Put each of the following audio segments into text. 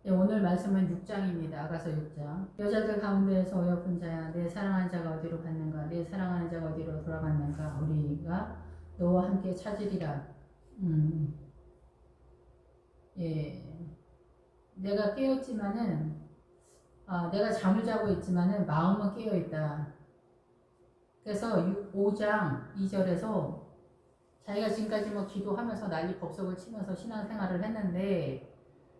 네, 오늘 말씀은 6장입니다. 아가서 6장. 여자들 가운데에서 어여쁜 자야, 내 사랑하는 자가 어디로 갔는가? 내 사랑하는 자가 어디로 돌아갔는가? 우리가 너와 함께 찾으리라. 예, 내가 깨었지만은, 내가 잠을 자고 있지만은 마음은 깨어 있다. 그래서 5장 2절에서 자기가 지금까지 뭐 기도하면서 난리 법석을 치면서 신앙생활을 했는데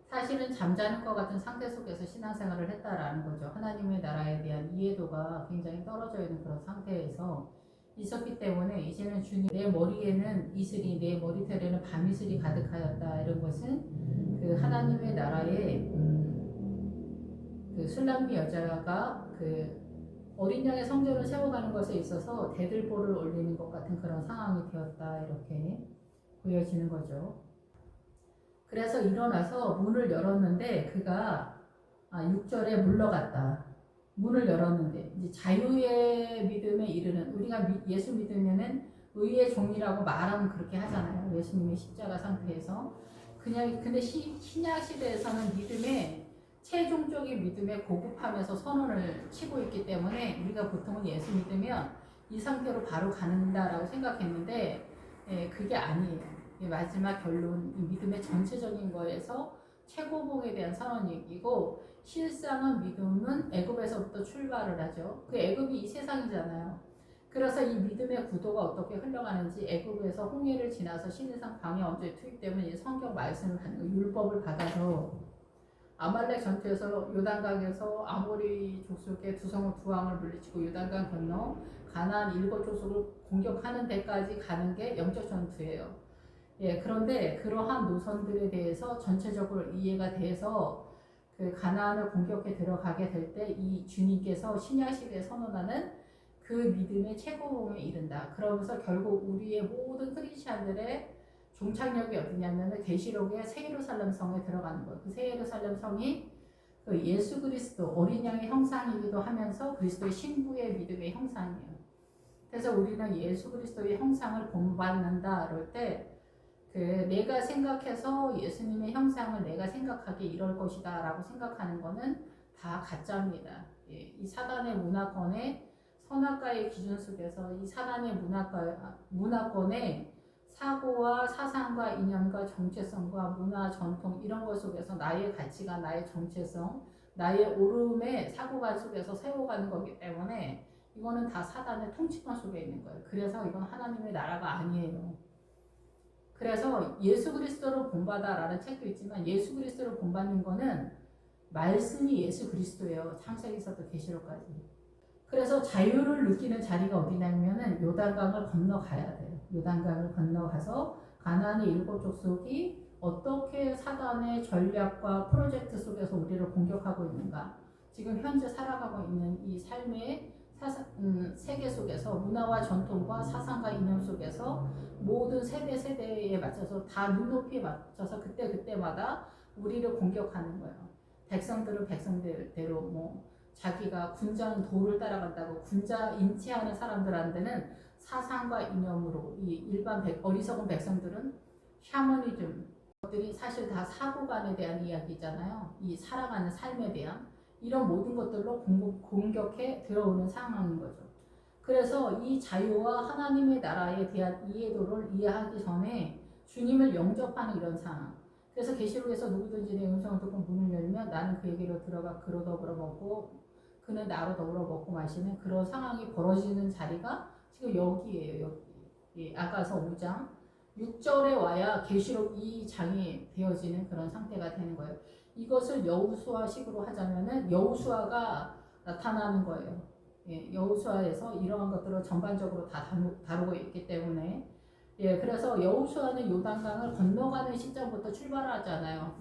사실은 잠자는 것 같은 상태 속에서 신앙생활을 했다라는 거죠. 하나님의 나라에 대한 이해도가 굉장히 떨어져 있는 그런 상태에서 있었기 때문에 이제는 주님, 내 머리에는 이슬이, 내 머리털에는 밤이슬이 가득하였다. 이런 것은 그 하나님의 나라의 그 술람미 여자가 그 어린 양의 성전을 세워가는 것에 있어서 대들보를 올리는 것 같은 그런 상황이 되었다. 이렇게 보여지는 거죠. 그래서 일어나서 문을 열었는데 그가 6절에 물러갔다. 문을 열었는데 이제 자유의 믿음에 이르는, 우리가 예수 믿으면은 의의 종이라고 말하면 그렇게 하잖아요. 예수님의 십자가 상태에서. 그냥 근데 신약 시대에서는 믿음의 최종적인 믿음에 고급하면서 선언을 치고 있기 때문에 우리가 보통은 예수 믿으면 이 상태로 바로 가는다라고 생각했는데 그게 아니에요. 마지막 결론, 이 믿음의 전체적인 거에서 최고봉에 대한 선언이고, 실상은 믿음은 애굽에서부터 출발을 하죠. 그 애굽이 이 세상이잖아요. 그래서 이 믿음의 구도가 어떻게 흘러가는지, 애굽에서 홍해를 지나서 신해상 광야 언저에 투입되면 이 성경 말씀을 받는 율법을 받아서 아말렉 전투에서 요단강에서 아모리 족속의 두 왕을 물리치고 요단강 건너 가나안 7족속을 공격하는 데까지 가는 게 영적 전투예요. 그런데 그러한 노선들에 대해서 전체적으로 이해가 돼서 그 가나안을 공격해 들어가게 될 때 이 주님께서 신약시대에 선언하는 그 믿음의 최고봉에 이른다. 그러면서 결국 우리의 모든 크리스찬들의 종착역이 어디냐면은 계시록의 새 예루살렘 성에 들어가는 거예요. 그 새 예루살렘 성이 그 예수 그리스도 어린 양의 형상이기도 하면서 그리스도의 신부의 믿음의 형상이에요. 그래서 우리는 예수 그리스도의 형상을 본받는다 그럴 때 그 내가 생각해서 예수님의 형상을 내가 생각하기에 이럴 것이다 라고 생각하는 거는 다 가짜입니다. 이 사단의 문화권의 선악과의 기준 속에서 이 사단의 문화권의 사고와 사상과 이념과 정체성과 문화 전통 이런 것 속에서 나의 가치가, 나의 정체성, 나의 오름의 사고관 속에서 세워가는 거기 때문에 이거는 다 사단의 통치권 속에 있는 거예요. 그래서 이건 하나님의 나라가 아니에요. 그래서 예수 그리스도로 본받아라는 책도 있지만 예수 그리스도로 본받는 거는 말씀이 예수 그리스도예요. 창세기서부터 계시록까지. 그래서 자유를 느끼는 자리가 어디냐면은 요단강을 건너가야 돼요. 요단강을 건너가서 가나안의 7족속이 어떻게 사단의 전략과 프로젝트 속에서 우리를 공격하고 있는가. 지금 현재 살아가고 있는 이 삶의 세계 속에서 문화와 전통과 사상과 이념 속에서 모든 세대에 맞춰서 다 눈높이에 맞춰서 그때마다 우리를 공격하는 거예요. 백성들은 백성대로 뭐 자기가 군자는 도를 따라간다고 군자 인치하는 사람들한테는 사상과 이념으로 이 일반 어리석은 백성들은 샤머니즘 것들이 사실 다 사고관에 대한 이야기잖아요. 이 살아가는 삶에 대한 이런 모든 것들로 공격해 들어오는 상황인 거죠. 그래서 이 자유와 하나님의 나라에 대한 이해도를 이해하기 전에 주님을 영접하는 이런 상황. 그래서 계시록에서 누구든지 내 음성을 듣고 문을 열면 나는 그에게로 들어가 그로 더불어 먹고 그는 나로 더불어 먹고 마시는 그런 상황이 벌어지는 자리가 지금 여기예요. 여기. 아가서 5장 6절에 와야 계시록 2장이 되어지는 그런 상태가 되는 거예요. 이것을 여호수아식으로 하자면은 여호수아가 나타나는 거예요. 여호수아에서 이러한 것들을 전반적으로 다 다루고 있기 때문에 그래서 여호수아는 요단강을 건너가는 시점부터 출발하잖아요.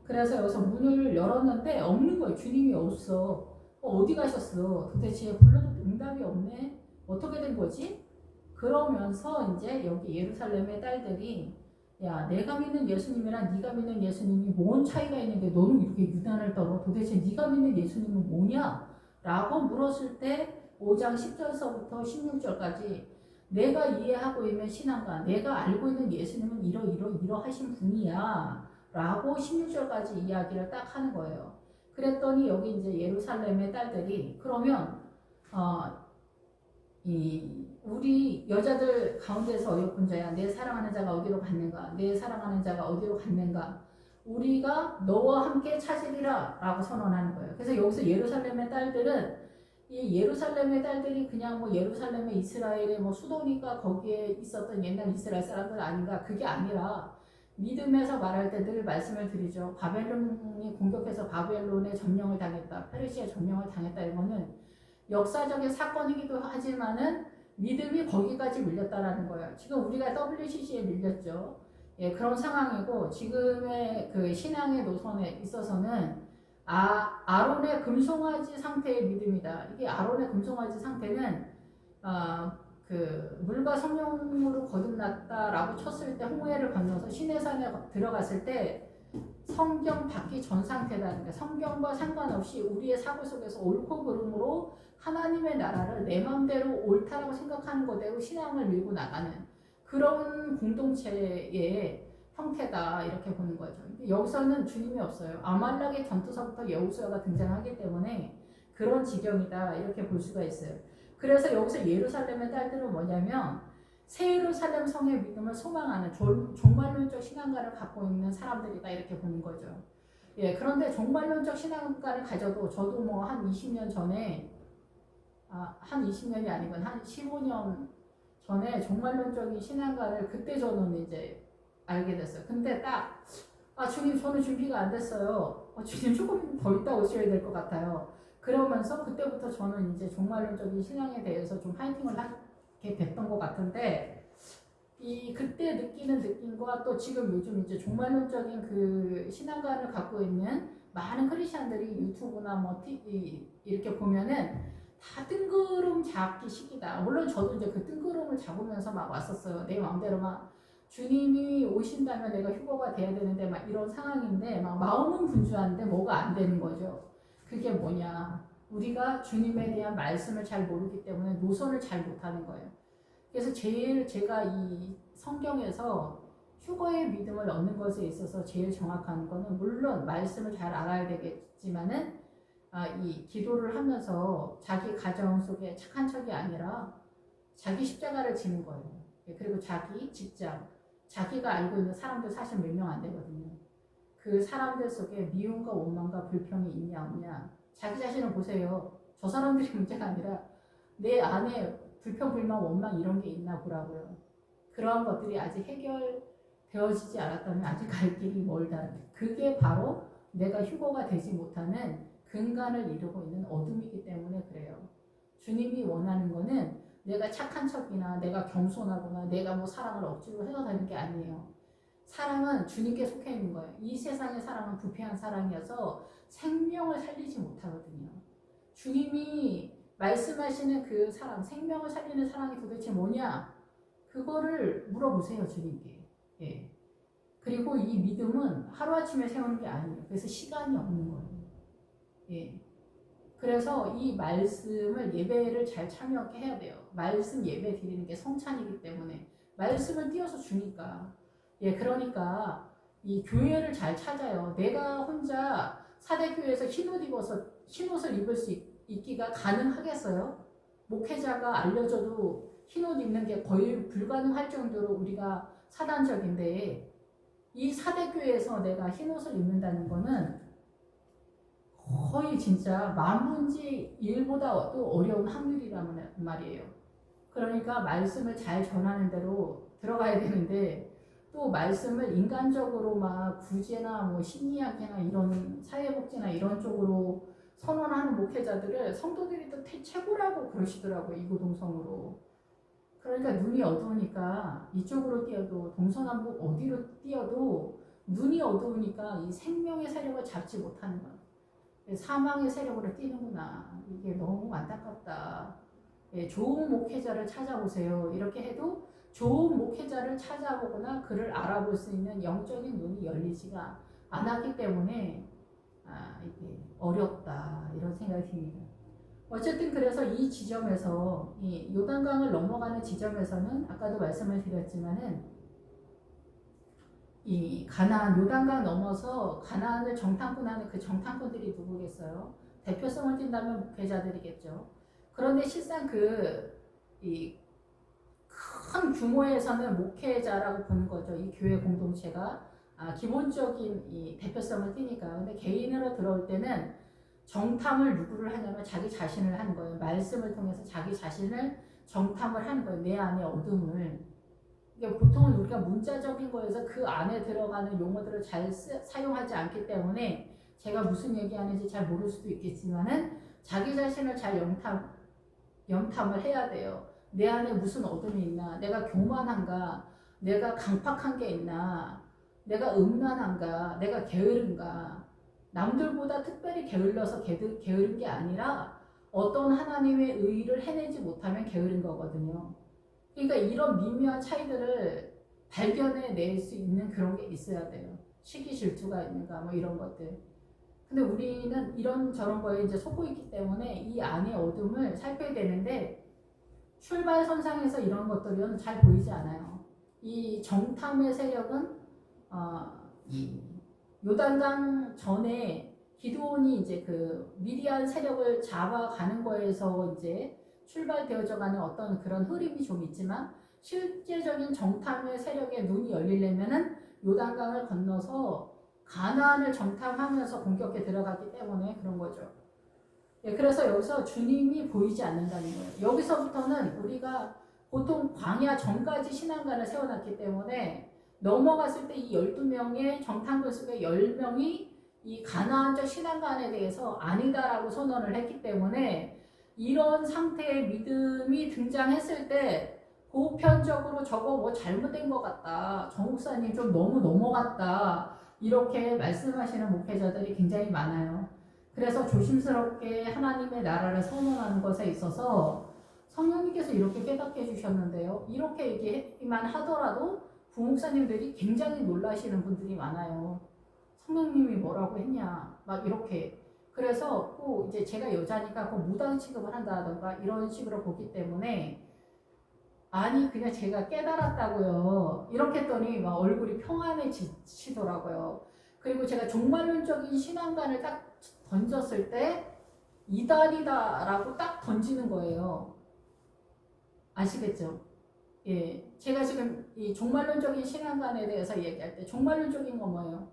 그래서 여기서 문을 열었는데 없는 거예요. 주님이 없어. 어디 가셨어? 도대체 불러도 응답이 없네. 어떻게 된 거지? 그러면서 이제 여기 예루살렘의 딸들이 야, 내가 믿는 예수님이랑 네가 믿는 예수님이 뭔 차이가 있는데 너는 이렇게 유난을 떨어? 도대체 네가 믿는 예수님은 뭐냐? 라고 물었을 때 5장 10절서부터 16절까지 내가 이해하고 있는 신앙과 내가 알고 있는 예수님은 이러하신 분이야 라고 16절까지 이야기를 딱 하는 거예요. 그랬더니 여기 이제 예루살렘의 딸들이 그러면 우리 여자들 가운데서 어여쁜 자야 내 사랑하는 자가 어디로 갔는가 내 사랑하는 자가 어디로 갔는가 우리가 너와 함께 찾으리라 라고 선언하는 거예요. 그래서 여기서 예루살렘의 딸들은 이 예루살렘의 딸들이 그냥 뭐 예루살렘의 이스라엘의 뭐 수도니까 거기에 있었던 옛날 이스라엘 사람들 아닌가 그게 아니라 믿음에서 말할 때 늘 말씀을 드리죠. 바벨론이 공격해서 바벨론의 점령을 당했다. 페르시아 점령을 당했다. 이거는 역사적인 사건이기도 하지만은 믿음이 거기까지 밀렸다라는 거예요. 지금 우리가 WCC에 밀렸죠. 예, 그런 상황이고 지금의 그 신앙의 노선에 있어서는 아론의 금송아지 상태의 믿음이다. 이게 아론의 금송아지 상태는 그 물과 성령으로 거듭났다라고 쳤을 때 홍해를 건너서 시내산에 들어갔을 때 성경 받기 전 상태라는 거예요. 성경과 상관없이 우리의 사고 속에서 옳고 그름으로 하나님의 나라를 내 마음대로 옳다라고 생각하는 것대로 신앙을 밀고 나가는 그런 공동체의 형태다 이렇게 보는 거죠. 여기서는 주님이 없어요. 아말렉의 전투서부터 여호수아가 등장하기 때문에 그런 지경이다 이렇게 볼 수가 있어요. 그래서 여기서 예루살렘의 딸들은 뭐냐면 새 예루살렘 성의 믿음을 소망하는 종말론적 신앙가를 갖고 있는 사람들이다 이렇게 보는 거죠. 예, 그런데 종말론적 신앙가를 가져도 저도 뭐 한 20년 전에 한 20년이 아니건 한 15년 전에 종말론적인 신앙가를 그때 저는 이제 알게 됐어요. 근데 딱 주님 저는 준비가 안 됐어요. 주님 조금 더 있다 오셔야 될 것 같아요. 그러면서 그때부터 저는 이제 종말론적인 신앙에 대해서 좀 파이팅을 하게 됐던 것 같은데 그때 느끼는 느낌과 또 지금 요즘 이제 종말론적인 그 신앙관을 갖고 있는 많은 크리스천들이 유튜브나 뭐 이렇게 보면은 다 뜬구름 잡기 시기다. 물론 저도 이제 그 뜬구름을 잡으면서 막 왔었어요. 내 마음대로 막 주님이 오신다면 내가 휴거가 돼야 되는데 막 이런 상황인데 막 마음은 분주한데 뭐가 안 되는 거죠. 그게 뭐냐? 우리가 주님에 대한 말씀을 잘 모르기 때문에 노선을 잘 못하는 거예요. 그래서 제일 제가 이 성경에서 휴거의 믿음을 얻는 것에 있어서 제일 정확한 거는 물론 말씀을 잘 알아야 되겠지만은 이 기도를 하면서 자기 가정 속에 착한 척이 아니라 자기 십자가를 지는 거예요. 그리고 자기 직장, 자기가 알고 있는 사람들 사실 몇 명 안 되거든요. 그 사람들 속에 미움과 원망과 불평이 있냐 없냐 자기 자신을 보세요. 저 사람들이 문제가 아니라 내 안에 불평, 불만, 원망 이런 게 있나 보라고요. 그러한 것들이 아직 해결되어지지 않았다면 아직 갈 길이 멀다. 그게 바로 내가 휴거가 되지 못하는 근간을 이루고 있는 어둠이기 때문에 그래요. 주님이 원하는 거는 내가 착한 척이나 내가 겸손하거나 내가 뭐 사랑을 억지로 해서 되는 게 아니에요. 사랑은 주님께 속해 있는 거예요. 이 세상의 사랑은 부패한 사랑이어서 생명을 살리지 못하거든요. 주님이 말씀하시는 그 사랑, 생명을 살리는 사랑이 도대체 뭐냐? 그거를 물어보세요, 주님께. 예. 그리고 이 믿음은 하루아침에 세우는 게 아니에요. 그래서 시간이 없는 거예요. 예. 그래서 이 말씀을 예배를 잘 참여하게 해야 돼요. 말씀 예배 드리는 게 성찬이기 때문에 말씀을 띄워서 주니까. 예, 그러니까 이 교회를 잘 찾아요. 내가 혼자 사대교회에서 흰옷을 입을 수 있기가 가능하겠어요? 목회자가 알려줘도 흰옷 입는 게 거의 불가능할 정도로 우리가 사단적인데 이 사대교회에서 내가 흰옷을 입는다는 거는 거의 진짜 만분지 1보다도 어려운 확률이란 말이에요. 그러니까 말씀을 잘 전하는 대로 들어가야 되는데 또 말씀을 인간적으로 막 구제나 뭐 심리학이나 이런 사회복지나 이런 쪽으로 선언하는 목회자들을 성도들이 또 최고라고 그러시더라고요. 이구동성으로. 그러니까 눈이 어두우니까 이쪽으로 뛰어도 동서남북 어디로 뛰어도 눈이 어두우니까 이 생명의 세력을 잡지 못하는 거예요. 사망의 세력으로 뛰는구나. 이게 너무 안타깝다. 예, 좋은 목회자를 찾아보세요. 이렇게 해도 좋은 목회자를 찾아보거나 그를 알아볼 수 있는 영적인 눈이 열리지가 않았기 때문에 이게 어렵다 이런 생각이 듭니다. 어쨌든 그래서 이 지점에서 이 요단강을 넘어가는 지점에서는 아까도 말씀을 드렸지만은 이 가나안 요단강 넘어서 가나안을 정탐꾼하는 그 정탐꾼들이 누구겠어요? 대표성을 띈다면 목회자들이겠죠. 그런데 실상 이 큰 규모에서는 목회자라고 보는 거죠. 이 교회 공동체가 기본적인 이 대표성을 띠니까. 근데 개인으로 들어올 때는 정탐을 누구를 하냐면 자기 자신을 하는 거예요. 말씀을 통해서 자기 자신을 정탐을 하는 거예요. 내 안의 어둠을. 그러니까 보통은 우리가 문자적인 거에서 그 안에 들어가는 용어들을 잘 사용하지 않기 때문에 제가 무슨 얘기하는지 잘 모를 수도 있겠지만은 자기 자신을 잘 염탐을 해야 돼요. 내 안에 무슨 어둠이 있나? 내가 교만한가? 내가 강팍한 게 있나? 내가 음란한가? 내가 게으른가? 남들보다 특별히 게을러서 게으른 게 아니라 어떤 하나님의 의의를 해내지 못하면 게으른 거거든요. 그러니까 이런 미묘한 차이들을 발견해낼 수 있는 그런 게 있어야 돼요. 시기 질투가 있는가 뭐 이런 것들. 근데 우리는 이런 저런 거에 이제 속고 있기 때문에 이 안의 어둠을 살펴야 되는데 출발선상에서 이런 것들은 잘 보이지 않아요. 이 정탐의 세력은 이 요단강 전에 기드온이 이제 그 미디안 세력을 잡아가는 거에서 이제 출발되어져 가는 어떤 그런 흐름이 좀 있지만 실제적인 정탐의 세력에 눈이 열리려면은 요단강을 건너서 가나안을 정탐하면서 공격에 들어갔기 때문에 그런 거죠. 예, 그래서 여기서 주님이 보이지 않는다는 거예요. 여기서부터는 우리가 보통 광야 전까지 신앙관을 세워놨기 때문에 넘어갔을 때 이 12명의 정탐꾼 속에 10명이 이 가나안적 신앙관에 대해서 아니다라고 선언을 했기 때문에 이런 상태의 믿음이 등장했을 때 보편적으로 저거 뭐 잘못된 것 같다. 정 목사님 좀 너무 넘어갔다. 이렇게 말씀하시는 목회자들이 굉장히 많아요. 그래서 조심스럽게 하나님의 나라를 선언하는 것에 있어서 성령님께서 이렇게 깨닫게 해주셨는데요. 이렇게 얘기만 하더라도 부목사님들이 굉장히 놀라시는 분들이 많아요. 성령님이 뭐라고 했냐 막 이렇게. 그래서 꼭 이제 제가 여자니까 꼭 무당 취급을 한다던가 이런 식으로 보기 때문에 아니 그냥 제가 깨달았다고요. 이렇게 했더니 막 얼굴이 평안해지더라고요. 그리고 제가 종말론적인 신앙관을 딱 던졌을 때 이달이다라고 딱 던지는 거예요. 아시겠죠? 예, 제가 지금 이 종말론적인 신앙관에 대해서 얘기할 때 종말론적인 건 뭐예요?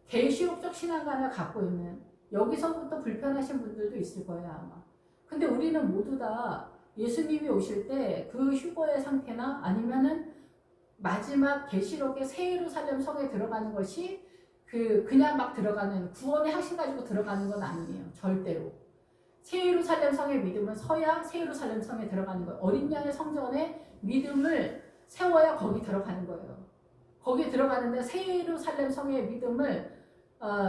계시록적 신앙관을 갖고 있는 여기서부터 불편하신 분들도 있을 거예요 아마. 근데 우리는 모두 다 예수님이 오실 때 그 휴거의 상태나 아니면은 마지막 계시록의 새 예루살렘 성에 들어가는 것이 그냥 막 들어가는 구원의 확신 가지고 들어가는 건 아니에요. 절대로. 새 예루살렘 성의 믿음은 서야 새 예루살렘 성에 들어가는 거예요. 어린 양의 성전에 믿음을 세워야 거기 들어가는 거예요. 거기 들어가는데 새 예루살렘 성의 믿음을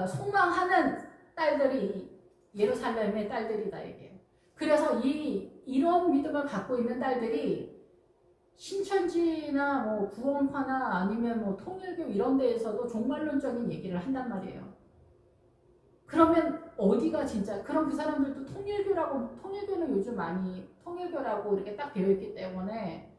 소망하는 딸들이 예루살렘의 딸들이다 이게. 그래서 이런 믿음을 갖고 있는 딸들이 신천지나 뭐 구원파나 아니면 뭐 통일교 이런 데에서도 종말론적인 얘기를 한단 말이에요. 그러면 어디가 진짜 그럼 그 사람들도 통일교는 요즘 많이 통일교라고 이렇게 딱 되어 있기 때문에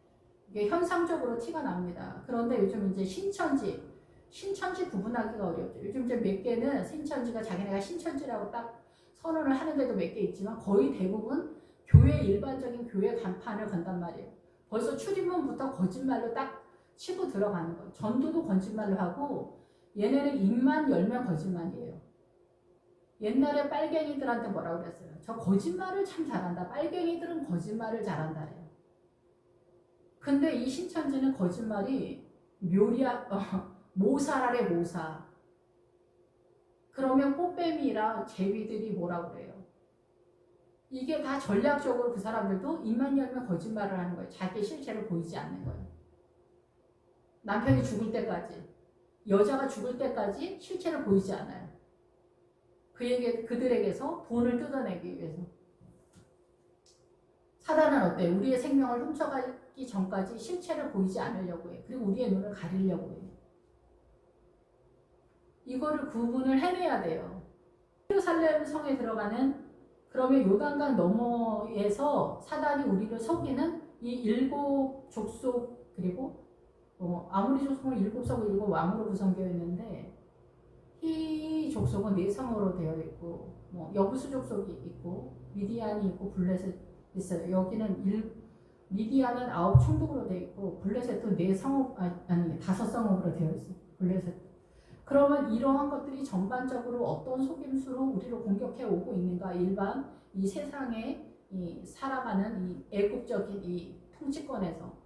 이게 현상적으로 티가 납니다. 그런데 요즘 이제 신천지 구분하기가 어렵죠. 요즘 이제 몇 개는 신천지가 자기네가 신천지라고 딱 선언을 하는데도 몇 개 있지만 거의 대부분 일반적인 교회 간판을 건단 말이에요. 벌써 출입문부터 거짓말로 딱 치고 들어가는 거예요. 전도도 거짓말로 하고 얘네는 입만 열면 거짓말이에요. 옛날에 빨갱이들한테 뭐라고 그랬어요? 저 거짓말을 참 잘한다. 빨갱이들은 거짓말을 잘한다래요. 근데 이 신천지는 거짓말이 모사라래 모사. 그러면 꽃뱀이랑 제비들이 뭐라고 그래요? 이게 다 전략적으로 그 사람들도 입만 열면 거짓말을 하는 거예요. 자기 실체를 보이지 않는 거예요. 남편이 죽을 때까지, 여자가 죽을 때까지 실체를 보이지 않아요. 그들에게서 돈을 뜯어내기 위해서. 사단은 어때? 우리의 생명을 훔쳐가기 전까지 실체를 보이지 않으려고 해요. 그리고 우리의 눈을 가리려고 해요. 이거를 구분을 해내야 돼요. 예루살렘 성에 들어가는 그러면 요단강 너머에서 사단이 우리를 속이는 이 7 족속 그리고 아무리 족속은 7성 7왕으로 구성되어 있는데 히 족속은 4성으로 되어 있고 여부수 족속이 있고 미디안이 있고 블레셋 있어요. 여기는 미디안은 9총독으로 되어 있고 블레셋은 4성읍 아니 5성읍으로 되어 있어요. 블레셋. 그러면 이러한 것들이 전반적으로 어떤 속임수로 우리를 공격해 오고 있는가? 일반 이 세상에 살아가는 이 애국적인 이 통치권에서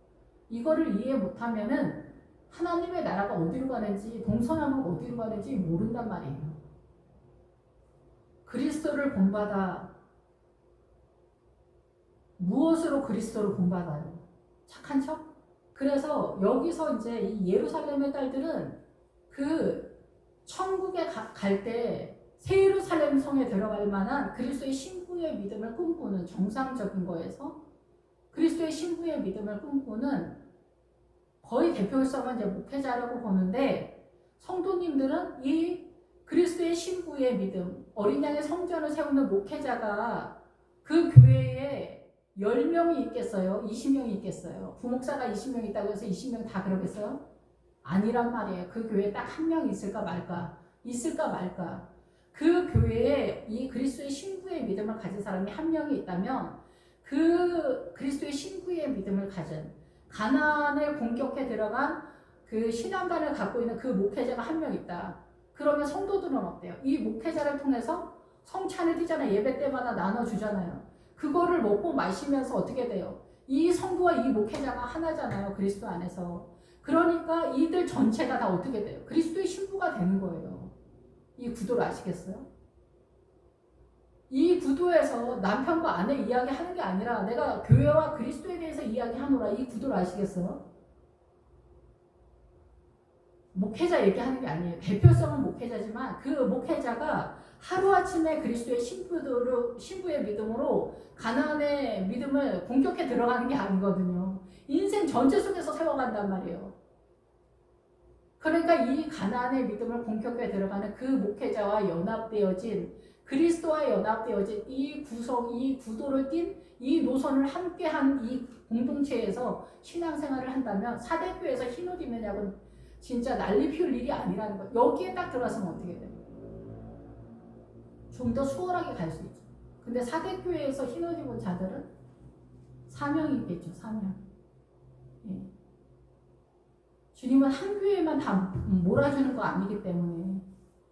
이거를 이해 못하면은 하나님의 나라가 어디로 가는지 동서남북 어디로 가는지 모른단 말이에요. 그리스도를 본받아 무엇으로 그리스도를 본받아요? 착한 척? 그래서 여기서 이제 이 예루살렘의 딸들은 그 천국에 갈 때 새 예루살렘 성에 들어갈 만한 그리스도의 신부의 믿음을 꿈꾸는 정상적인 거에서 그리스도의 신부의 믿음을 꿈꾸는 거의 대표성은 이제 목회자라고 보는데 성도님들은 이 그리스도의 신부의 믿음, 어린 양의 성전을 세우는 목회자가 그 교회에 10명이 있겠어요? 20명이 있겠어요? 부목사가 20명 있다고 해서 20명 다 그러겠어요? 아니란 말이에요. 그 교회에 딱 한 명 있을까 말까? 있을까 말까? 그 교회에 이 그리스도의 신부의 믿음을 가진 사람이 한 명이 있다면 그 그리스도의 신부의 믿음을 가진 가나안을 공격해 들어간 그 신앙관을 갖고 있는 그 목회자가 한 명 있다. 그러면 성도들은 어때요? 이 목회자를 통해서 성찬을 띠잖아요. 예배 때마다 나눠주잖아요. 그거를 먹고 마시면서 어떻게 돼요? 이 성도와 이 목회자가 하나잖아요. 그리스도 안에서. 그러니까 이들 전체가 다 어떻게 돼요? 그리스도의 신부가 되는 거예요. 이 구도를 아시겠어요? 이 구도에서 남편과 아내 이야기하는 게 아니라 내가 교회와 그리스도에 대해서 이야기하노라. 이 구도를 아시겠어요? 목회자 얘기하는 게 아니에요. 대표성은 목회자지만 그 목회자가 하루아침에 그리스도의 신부의 믿음으로 가나안의 믿음을 공격해 들어가는 게 아니거든요. 인생 전체 속에서 세워간단 말이에요. 그러니까 이 가나안의 믿음을 공격해 들어가는 그 목회자와 연합되어진 그리스도와 연합되어진 이 구도를 띈 이 노선을 함께한 이 공동체에서 신앙생활을 한다면 사대교회에서 흰옷 입는 약은 진짜 난리 피울 일이 아니라는 거. 여기에 딱 들어갔으면 어떻게 돼요? 좀 더 수월하게 갈 수 있죠. 근데 사대교회에서 흰옷 입은 자들은 사명이 있겠죠. 사명. 예. 주님은 한 교회만 다 몰아주는 거 아니기 때문에.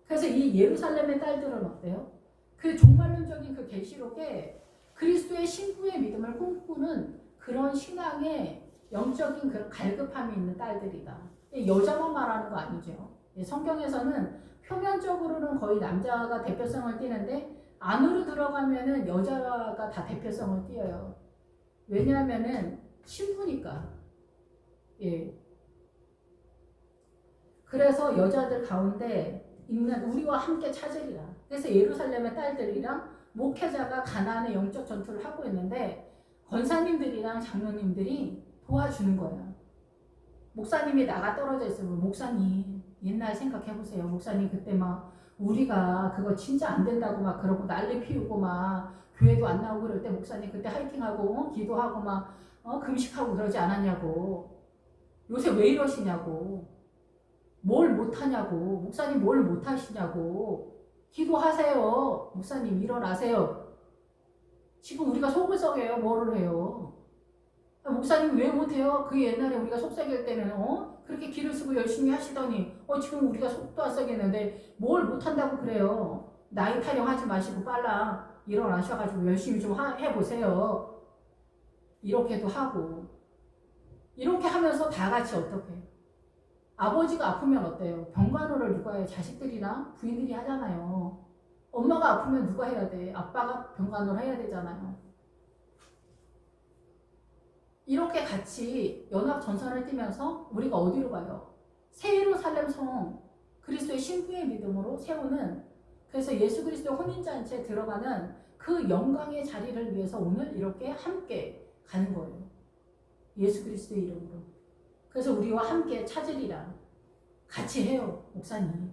그래서 이 예루살렘의 딸들은 어때요? 그 종말론적인 그 계시록에 그리스도의 신부의 믿음을 꿈꾸는 그런 신앙의 영적인 그런 갈급함이 있는 딸들이다. 여자만 말하는 거 아니죠. 성경에서는 표면적으로는 거의 남자가 대표성을 띠는데 안으로 들어가면은 여자가 다 대표성을 띄어요. 왜냐하면은 신부니까. 예. 그래서 여자들 가운데 있는 우리와 함께 찾으리라. 그래서 예루살렘의 딸들이랑 목회자가 가나안의 영적 전투를 하고 있는데 권사님들이랑 장로님들이 도와주는 거예요. 목사님이 나가 떨어져 있으면 목사님 옛날 생각해보세요. 목사님 그때 막 우리가 그거 진짜 안 된다고 막 그러고 난리 피우고 막 교회도 안 나오고 그럴 때 목사님 그때 화이팅하고 기도하고 막 금식하고 그러지 않았냐고. 요새 왜 이러시냐고. 뭘 못하냐고. 목사님 뭘 못하시냐고. 기도하세요. 목사님 일어나세요. 지금 우리가 속을 썩여요. 뭐를 해요. 목사님 왜 못해요? 그 옛날에 우리가 속삭일 때는 그렇게 기를 쓰고 열심히 하시더니 지금 우리가 속도 안 썩였는데 뭘 못한다고 그래요. 나이 타령하지 마시고 빨라 일어나셔가지고 열심히 좀 해보세요. 이렇게도 하고 이렇게 하면서 다 같이 어떻게 아버지가 아프면 어때요? 병간호를 누가 해요? 자식들이나 부인들이 하잖아요. 엄마가 아프면 누가 해야 돼? 아빠가 병간호를 해야 되잖아요. 이렇게 같이 연합 전선을 띠면서 우리가 어디로 가요? 새 예루살렘 성 그리스도의 신부의 믿음으로 세우는 그래서 예수 그리스도 혼인잔치에 들어가는 그 영광의 자리를 위해서 오늘 이렇게 함께 가는 거예요. 예수 그리스도의 이름으로. 그래서 우리와 함께 찾으리라. 같이 해요, 목사님.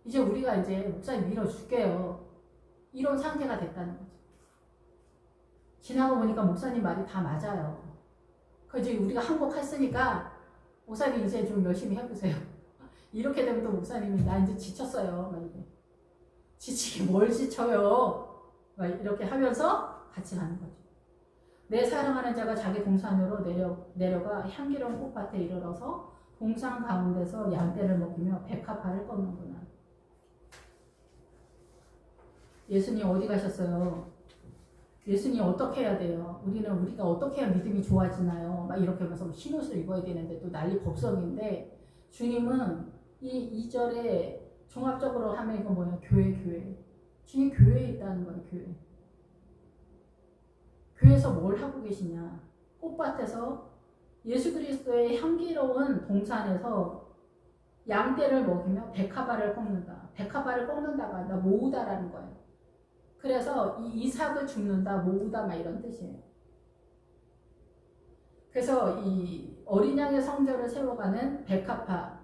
이제 우리가 이제 목사님 밀어줄게요. 이런 상태가 됐다는 거죠. 지나고 보니까 목사님 말이 다 맞아요. 그래서 우리가 항복했으니까 목사님 이제 좀 열심히 해보세요. 이렇게 되면 또 목사님이 나 이제 지쳤어요. 막 이래. 지치게 뭘 지쳐요. 막 이렇게 하면서 같이 가는 거죠. 내 사랑하는 자가 자기 동산으로 내려가 향기로운 꽃밭에 이르러서 동산 가운데서 양떼를 먹이며 백합화를 꺾는구나. 예수님 어디 가셨어요? 예수님 어떻게 해야 돼요? 우리가 어떻게 해야 믿음이 좋아지나요? 막 이렇게 하면서 신옷을 입어야 되는데 또 난리 법석인데 주님은 이 2절에 종합적으로 하면 이건 뭐예요? 교회. 주님 교회에 있다는 거예요. 교회. 교회에서 뭘 하고 계시냐? 꽃밭에서 예수 그리스도의 향기로운 동산에서 양떼를 먹이며 백합화를 꺾는다. 백합화를 꺾는다가 아니라 모으다라는 거예요. 그래서 이 이삭을 줍는다, 모으다 막 이런 뜻이에요. 그래서 이 어린 양의 성전을 세워가는 백합화,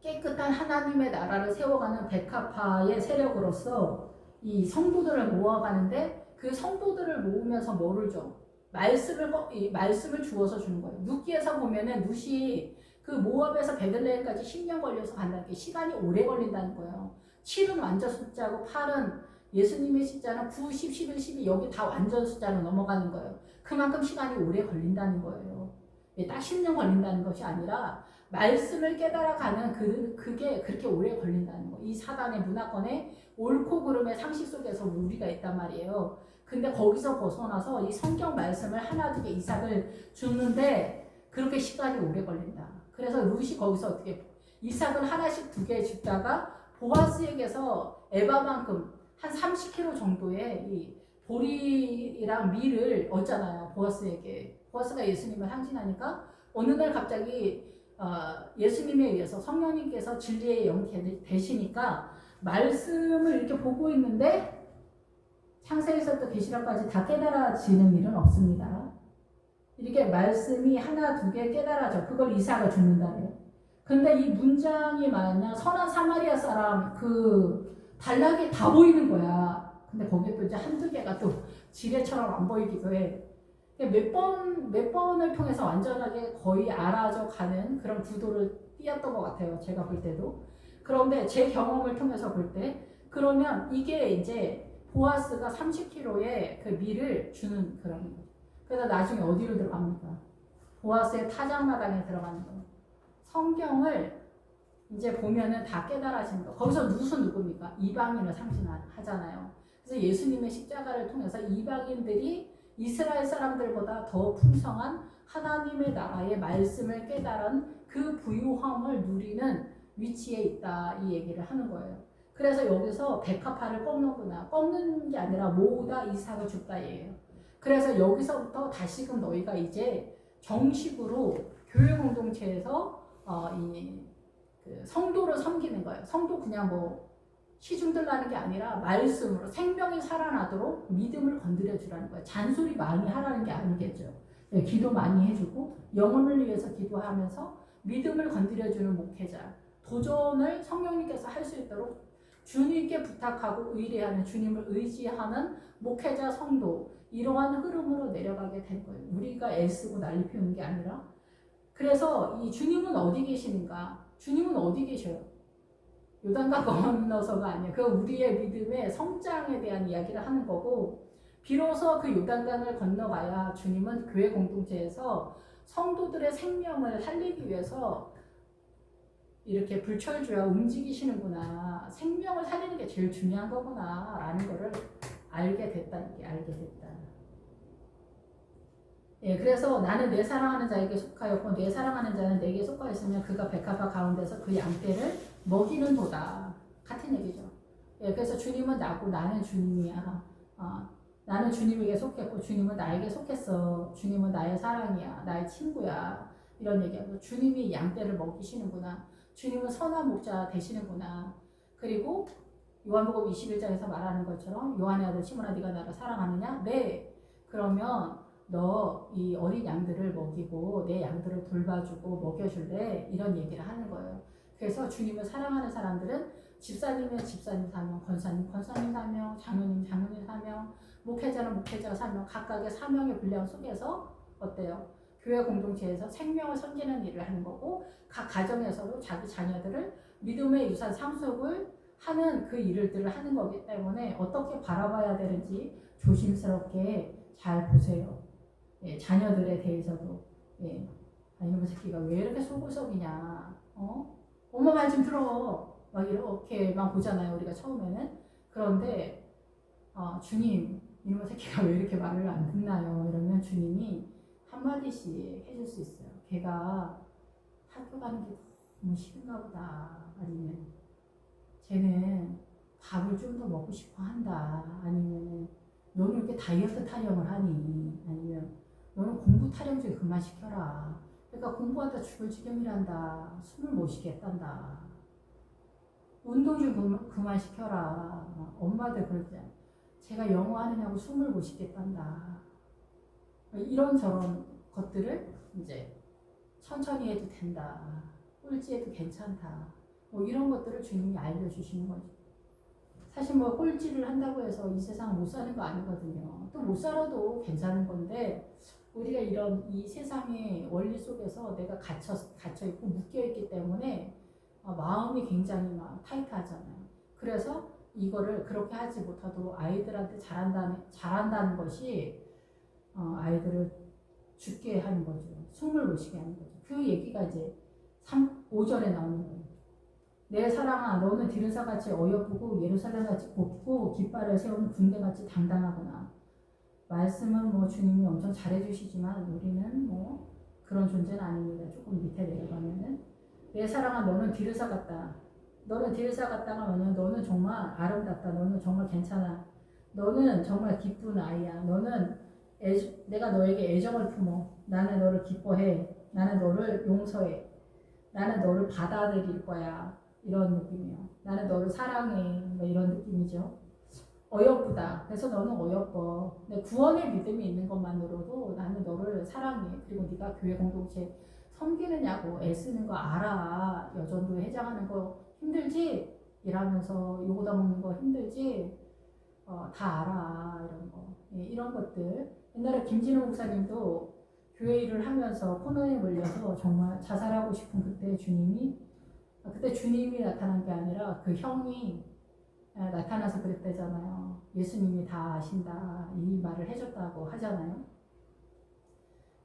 깨끗한 하나님의 나라를 세워가는 백합화의 세력으로서 이 성도들을 모아가는데 그 성도들을 모으면서 뭐를 줘? 말씀을 주어서 주는 거예요. 룻기에서 보면은 룻이 그 모압에서 베들레헴까지 10년 걸려서 간다는 게 시간이 오래 걸린다는 거예요. 7은 완전 숫자고 8은 예수님의 숫자는 9, 10, 11, 12 여기 다 완전 숫자로 넘어가는 거예요. 그만큼 시간이 오래 걸린다는 거예요. 딱 10년 걸린다는 것이 아니라 말씀을 깨달아가는 그게 그렇게 오래 걸린다는 거예요. 이 사단의 문화권의 옳고 그름의 상식 속에서 우리가 있단 말이에요. 근데 거기서 벗어나서 이 성경 말씀을 하나 두 개 이삭을 줍는데 그렇게 시간이 오래 걸린다. 그래서 룻이 거기서 어떻게 이삭을 하나씩 두 개 줍다가 보아스에게서 에바만큼 한 30kg 정도의 이 보리랑 밀을 얻잖아요. 보아스에게. 보아스가 예수님을 항진하니까 어느 날 갑자기 예수님에 의해서 성령님께서 진리의 영 되시니까 말씀을 이렇게 보고 있는데 창세에서부터 계시록까지 다 깨달아지는 일은 없습니다. 이렇게 말씀이 하나 두 개 깨달아져. 그걸 이삭을 죽는다래요. 근데 이 문장이 만약 선한 사마리아 사람 단락이 다 보이는 거야. 근데 거기에 또 이제 한두 개가 또 지뢰처럼 안 보이기도 해. 몇 번을 통해서 완전하게 거의 알아져 가는 그런 구도를 띄었던 것 같아요. 제가 볼 때도. 그런데 제 경험을 통해서 볼 때, 그러면 이게 이제 보아스가 30kg의 그 밀을 주는 그런 거예요. 그래서 나중에 어디로 들어갑니까? 보아스의 타작마당에 들어가는 거예요. 성경을 이제 보면은 다 깨달아진 거. 거기서 룻은 누굽니까? 이방인을 상징하잖아요. 그래서 예수님의 십자가를 통해서 이방인들이 이스라엘 사람들보다 더 풍성한 하나님의 나라의 말씀을 깨달은 그 부유함을 누리는 위치에 있다. 이 얘기를 하는 거예요. 그래서 여기서 백합화를 꺾는구나. 꺾는 게 아니라 모으다 이삭을 줍다 예요. 그래서 여기서부터 다시금 너희가 이제 정식으로 교회 공동체에서 그 성도를 섬기는 거예요. 성도 그냥 뭐 시중들라는 게 아니라 말씀으로 생명이 살아나도록 믿음을 건드려 주라는 거예요. 잔소리 많이 하라는 게 아니겠죠. 기도 많이 해주고 영혼을 위해서 기도하면서 믿음을 건드려 주는 목회자, 도전을 성령님께서 할 수 있도록 주님께 부탁하고 의뢰하는, 주님을 의지하는 목회자 성도, 이러한 흐름으로 내려가게 된 거예요. 우리가 애쓰고 난리 피우는 게 아니라. 그래서 이 주님은 어디 계시는가? 주님은 어디 계셔요? 요단강 건너서가 아니에요. 그 우리의 믿음의 성장에 대한 이야기를 하는 거고, 비로소 그 요단강을 건너가야 주님은 교회 공동체에서 성도들의 생명을 살리기 위해서 이렇게 불철주야 움직이시는구나. 생명을 살리는 게 제일 중요한 거구나. 라는 거를 알게 됐다. 예, 그래서 나는 내 사랑하는 자에게 속하였고 내 사랑하는 자는 내게 속하였으면 그가 백합화 가운데서 그 양떼를 먹이는 도다. 같은 얘기죠. 예, 그래서 주님은 나고 나는 주님이야. 나는 주님에게 속했고 주님은 나에게 속했어. 주님은 나의 사랑이야. 나의 친구야. 이런 얘기하고 주님이 양떼를 먹이시는구나. 주님은 선한 목자 되시는구나. 그리고 요한복음 21장에서 말하는 것처럼 요한의 아들 시몬아 네가 나를 사랑하느냐? 네. 그러면 너 이 어린 양들을 먹이고 내 양들을 돌봐주고 먹여줄래? 이런 얘기를 하는 거예요. 그래서 주님을 사랑하는 사람들은 집사님은 집사님 사명, 권사님 사명, 장로님 사명, 목회자는 목회자 사명, 각각의 사명의 분량 속에서 어때요? 교회 공동체에서 생명을 섬기는 일을 하는 거고, 각 가정에서도 자기 자녀들을 믿음의 유산 상속을 하는 그 일들을 하는 거기 때문에 어떻게 바라봐야 되는지 조심스럽게 잘 보세요. 예, 자녀들에 대해서도. 예. 이놈의 새끼가 왜 이렇게 소구석이냐, 엄마 말 좀 들어, 막 이렇게만 보잖아요, 우리가 처음에는. 그런데 주님, 이놈의 새끼가 왜 이렇게 말을 안 듣나요? 이러면 주님이 한마디씩 해줄 수 있어요. 걔가 학교 가는 게 너무 싫은가 보다. 아니면 쟤는 밥을 좀 더 먹고 싶어 한다. 아니면 너는 이렇게 다이어트 타령을 하니? 아니면 너는 공부 타령 좀 그만 시켜라. 그러니까 공부하다 죽을 지경이란다. 숨을 못 쉬겠단다. 운동 좀 그만 시켜라. 엄마들 그러잖아요. 제가 영어 하느냐고 숨을 못 쉬겠단다. 이런저런 것들을 이제 천천히 해도 된다. 꼴찌해도 괜찮다. 뭐 이런 것들을 주님이 알려주시는 거죠. 사실 뭐 꼴찌를 한다고 해서 이 세상 못 사는 거 아니거든요. 또 못 살아도 괜찮은 건데, 우리가 이런 이 세상의 원리 속에서 내가 갇혀있고 묶여있기 때문에 마음이 굉장히 막 타이트하잖아요. 그래서 이거를 그렇게 하지 못하도록 아이들한테 잘한다는 것이 아이들을 죽게 하는 거죠. 숨을 못 쉬게 하는 거죠. 그 얘기가 이제 5절에 나오는 거예요. 내 사랑아, 너는 디르사같이 어여쁘고 예루살렘같이 곱고 깃발을 세우는 군대같이 당당하구나. 말씀은 뭐 주님이 엄청 잘해주시지만 우리는 뭐 그런 존재는 아닙니다. 조금 밑에 내려가면은 내 사랑아, 너는 디르사 같다. 너는 디르사 같다가 뭐냐? 너는 정말 아름답다. 너는 정말 괜찮아. 너는 정말 기쁜 아이야. 너는 내가 너에게 애정을 품어. 나는 너를 기뻐해. 나는 너를 용서해. 나는 너를 받아들일 거야. 이런 느낌이에요. 나는 너를 사랑해. 뭐 이런 느낌이죠. 어여쁘다. 그래서 너는 어여뻐. 근데 구원의 믿음이 있는 것만으로도 나는 너를 사랑해. 그리고 네가 교회 공동체 섬기느냐고 애쓰는 거 알아. 여전도 회장하는 거 힘들지? 일하면서 요거 다 먹는 거 힘들지? 다 알아. 이런 거. 예, 이런 것들. 옛날에 김진호 목사님도 교회 일을 하면서 코너에 몰려서 정말 자살하고 싶은 그때 주님이 나타난 게 아니라 그 형이 나타나서 그랬대잖아요. 예수님이 다 아신다. 이 말을 해줬다고 하잖아요.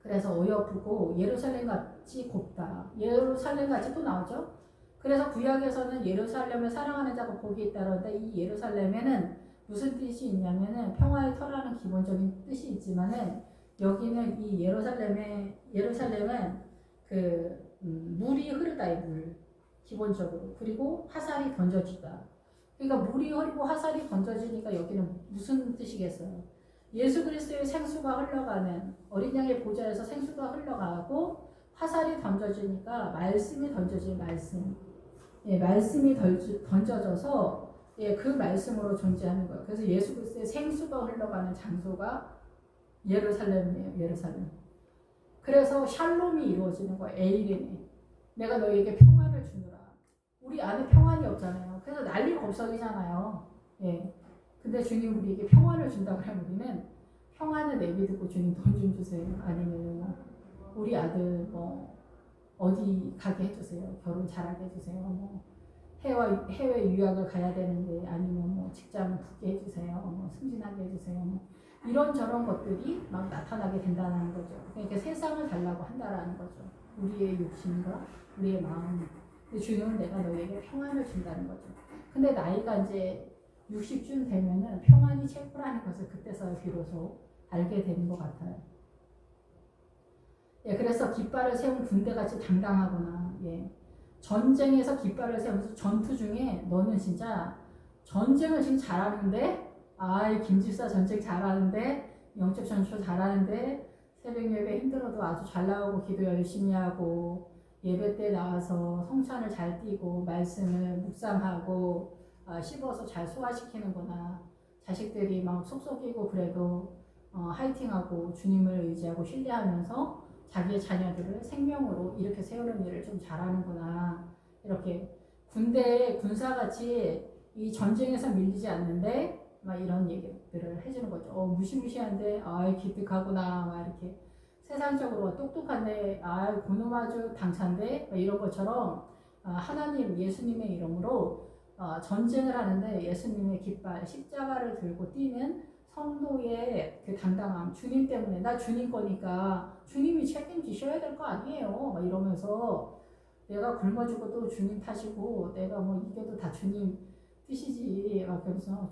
그래서 어여쁘고 예루살렘같이 곱다. 예루살렘같이 또 나오죠. 그래서 구약에서는 예루살렘을 사랑하는 자가 복이 있다는데 이 예루살렘에는 무슨 뜻이 있냐면은 평화의 터라는 기본적인 뜻이 있지만은 여기는 이 예루살렘은 그 물이 흐르다의 물 기본적으로. 그리고 화살이 던져지다. 그러니까 물이 흐르고 화살이 던져지니까 여기는 무슨 뜻이겠어요? 예수 그리스도의 생수가 흘러가는 어린 양의 보좌에서 생수가 흘러가고 화살이 던져지니까 말씀이 던져진 말씀. 예, 말씀이 던져져서 예, 그 말씀으로 존재하는 거예요. 그래서 예수 그리스도의 생수가 흘러가는 장소가 예루살렘이에요. 예루살렘. 그래서 샬롬이 이루어지는 거예요. 에이르네. 내가 너에게 평안을 주노라. 우리 안에 평안이 없잖아요. 그래서 난리 법석이잖아요. 예. 근데 주님 우리에게 평안을 준다 그러면 우리는 평안을 내비두고 주님 돈 좀 주세요. 아니면 우리 아들 뭐 어디 가게 해주세요. 결혼 잘하게 해주세요. 뭐 해외 유학을 가야 되는데 아니면 뭐 직장 붙게 해주세요. 뭐 승진하게 해주세요. 뭐 이런저런 것들이 막 나타나게 된다는 거죠. 그러니까 세상을 달라고 한다라는 거죠. 우리의 욕심과 우리의 마음. 근데 주님은 내가 너에게 평안을 준다는 거죠. 근데 나이가 이제 60쯤 되면은 평안이 최고라는 것을 그때서야 비로소 알게 되는 것 같아요. 예, 그래서 깃발을 세운 군대같이 당당하구나. 예. 전쟁에서 깃발을 세우면서 전투 중에 너는 진짜 전쟁을 지금 잘하는데, 김집사 전쟁 잘하는데, 영적 전투 잘하는데, 새벽 예배 힘들어도 아주 잘 나오고 기도 열심히 하고, 예배 때 나와서 성찬을 잘 띄고, 말씀을 묵상하고, 씹어서 잘 소화시키는구나. 자식들이 막 속속이고 그래도 화이팅하고 주님을 의지하고 신뢰하면서 자기의 자녀들을 생명으로 이렇게 세우는 일을 좀 잘하는구나. 이렇게 군사같이 이 전쟁에서 밀리지 않는데 막 이런 얘기들을 해주는 거죠. 무시무시한데 기특하구나. 막 이렇게 세상적으로 똑똑한데 그놈 아주 당찬데 이런 것처럼 하나님 예수님의 이름으로 전쟁을 하는데 예수님의 깃발 십자가를 들고 뛰는 성도의 그 당당함, 주님 때문에 나 주님 거니까 주님이 책임지셔야 될 거 아니에요 막 이러면서 내가 굶어 죽어도 주님 탓이고 내가 뭐 이겨도 다 주님 뜻이지 막 그러면서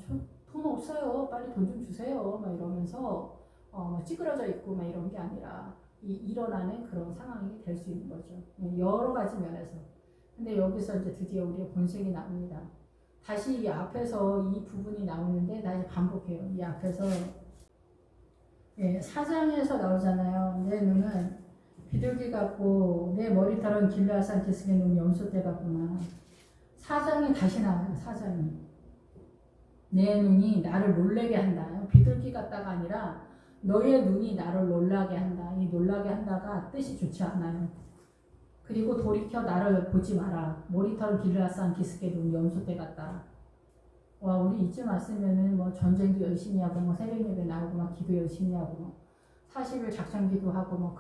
돈 없어요 빨리 돈 좀 주세요 막 이러면서 막 찌그러져 있고 막 이런 게 아니라 일어나는 그런 상황이 될 수 있는 거죠. 여러 가지 면에서. 근데 여기서 이제 드디어 우리의 본색이 나옵니다. 다시 이 앞에서 이 부분이 나오는데 다시 반복해요. 이 앞에서 4장에서 나오잖아요. 내 눈은 비둘기 같고 내 머리털은 길르앗산 기슭의 눈 염소떼 같구나. 4장이 다시 나와요. 4장이. 내 눈이 나를 놀래게 한다. 비둘기 같다가 아니라 너의 눈이 나를 놀라게 한다. 이 놀라게 한다가 뜻이 좋지 않아요. 그리고 돌이켜 나를 보지 마라. 머리털 길르앗산 기슭의 눈 염소떼 같다. 와 우리 이쯤 왔으면은 뭐 전쟁도 열심히 하고 뭐 새벽 예배 나오고 막 기도 열심히 하고 뭐 40일 작정기도 하고 뭐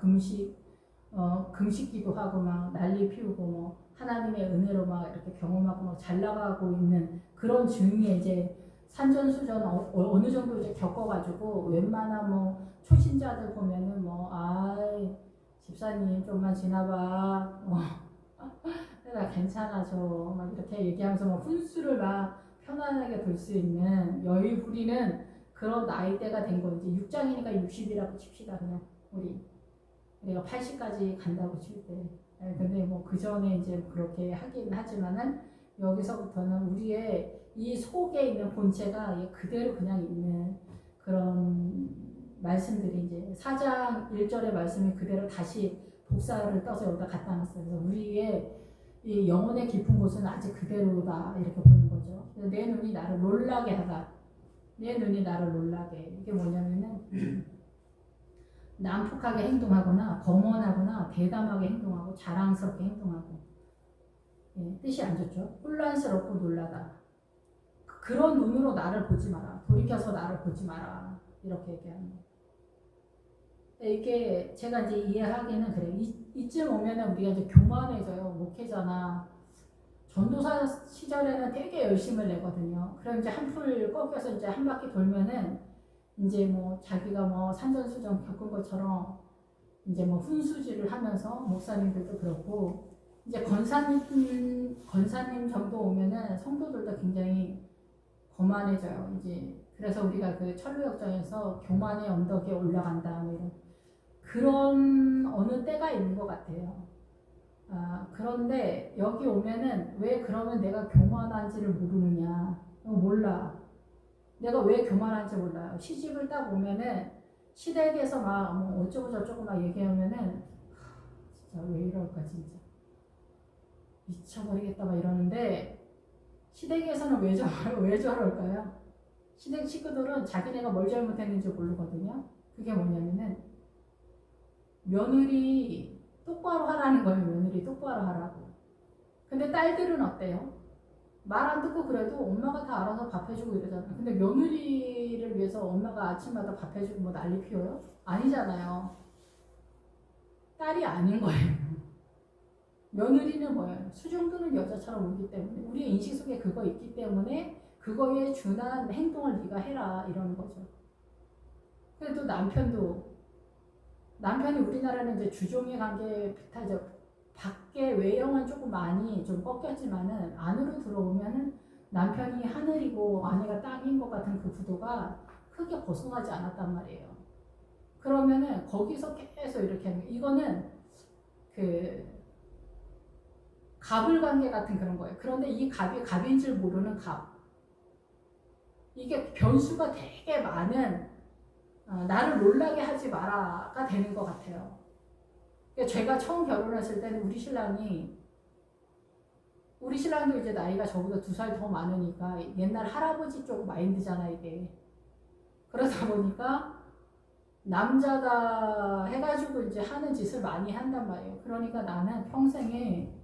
금식기도 하고 막 난리 피우고 뭐 하나님의 은혜로 막 이렇게 경험하고 막 잘 나가고 있는 그런 중에 이제 산전수전 어느 정도 이제 겪어가지고 웬만한 뭐 초신자들 보면은 뭐 집사님 좀만 지나봐 내가 괜찮아져 막 이렇게 얘기하면서 뭐 훈수를 막 편안하게 돌 수 있는 여유 부리는 그런 나이대가 된 거. 이제 6장이니까 60이라고 칩시다 그냥 우리가 80까지 간다고 칠 때. 근데 뭐 그 전에 이제 그렇게 하긴 하지만은 여기서부터는 우리의 이 속에 있는 본체가 그대로 그냥 있는 그런 말씀들이 이제 4장 1절의 말씀이 그대로 다시 복사를 떠서 여기다 갖다 놨어요. 그래서 우리의 이 영혼의 깊은 곳은 아직 그대로다 이렇게 보는 거죠. 내 눈이 나를 놀라게 하다. 내 눈이 나를 놀라게. 이게 뭐냐면은 난폭하게 행동하거나 거만하거나 대담하게 행동하고 자랑스럽게 행동하고 뜻이 안 좋죠. 혼란스럽고 놀라다. 그런 눈으로 나를 보지 마라. 돌이켜서 나를 보지 마라. 이렇게 얘기하는 거예요. 이게 제가 이제 이해하기는 그래요. 이쯤 오면은 우리가 이제 교만해져요. 목회자나 전도사 시절에는 되게 열심을 내거든요. 그럼 이제 한풀 꺾여서 이제 한 바퀴 돌면은 이제 뭐 자기가 뭐 산전수전 겪은 것처럼 이제 뭐 훈수질을 하면서 목사님들도 그렇고 이제 권사님 정도 오면은 성도들도 굉장히 거만해져요. 이제 그래서 우리가 그 철로역정에서 교만의 언덕에 올라간다 뭐 이런 그런 어느 때가 있는 것 같아요. 그런데 여기 오면은 왜 그러면 내가 교만한지를 모르느냐? 몰라. 내가 왜 교만한지 몰라요. 시집을 딱 오면은 시댁에서 막 뭐 어쩌고 저쩌고 막 얘기하면은 진짜 왜 이럴까 진짜 미쳐버리겠다 막 이러는데 시댁에서는 왜 저럴까요? 시댁 식구들은 자기네가 뭘 잘못했는지 모르거든요. 그게 뭐냐면은 며느리 똑바로 하라는 거예요. 며느리 똑바로 하라고. 근데 딸들은 어때요? 말 안 듣고 그래도 엄마가 다 알아서 밥 해주고 이러잖아요. 근데 며느리를 위해서 엄마가 아침마다 밥 해주고 뭐 난리 피워요? 아니잖아요. 딸이 아닌 거예요. 며느리는 뭐예요? 수정도는 여자처럼 오기 때문에 우리의 인식 속에 그거 있기 때문에 그거에 준한 행동을 네가 해라 이러는 거죠. 그래도 남편이 우리나라는 이제 주종의 관계 비슷하죠. 밖에 외형은 조금 많이 좀 꺾였지만은 안으로 들어오면은 남편이 하늘이고 아내가 땅인 것 같은 그 구도가 크게 벗어나지 않았단 말이에요. 그러면은 거기서 계속 이렇게 하는 이거는 그 갑을 관계 같은 그런 거예요. 그런데 이 갑이 갑인 줄 모르는 갑. 이게 변수가 되게 많은 나를 놀라게 하지 마라가 되는 것 같아요. 제가 처음 결혼했을 때는 우리 신랑도 이제 나이가 저보다 2살 더 많으니까 옛날 할아버지 쪽 마인드잖아 이게. 그러다 보니까 남자가 해가지고 이제 하는 짓을 많이 한단 말이에요. 그러니까 나는 평생에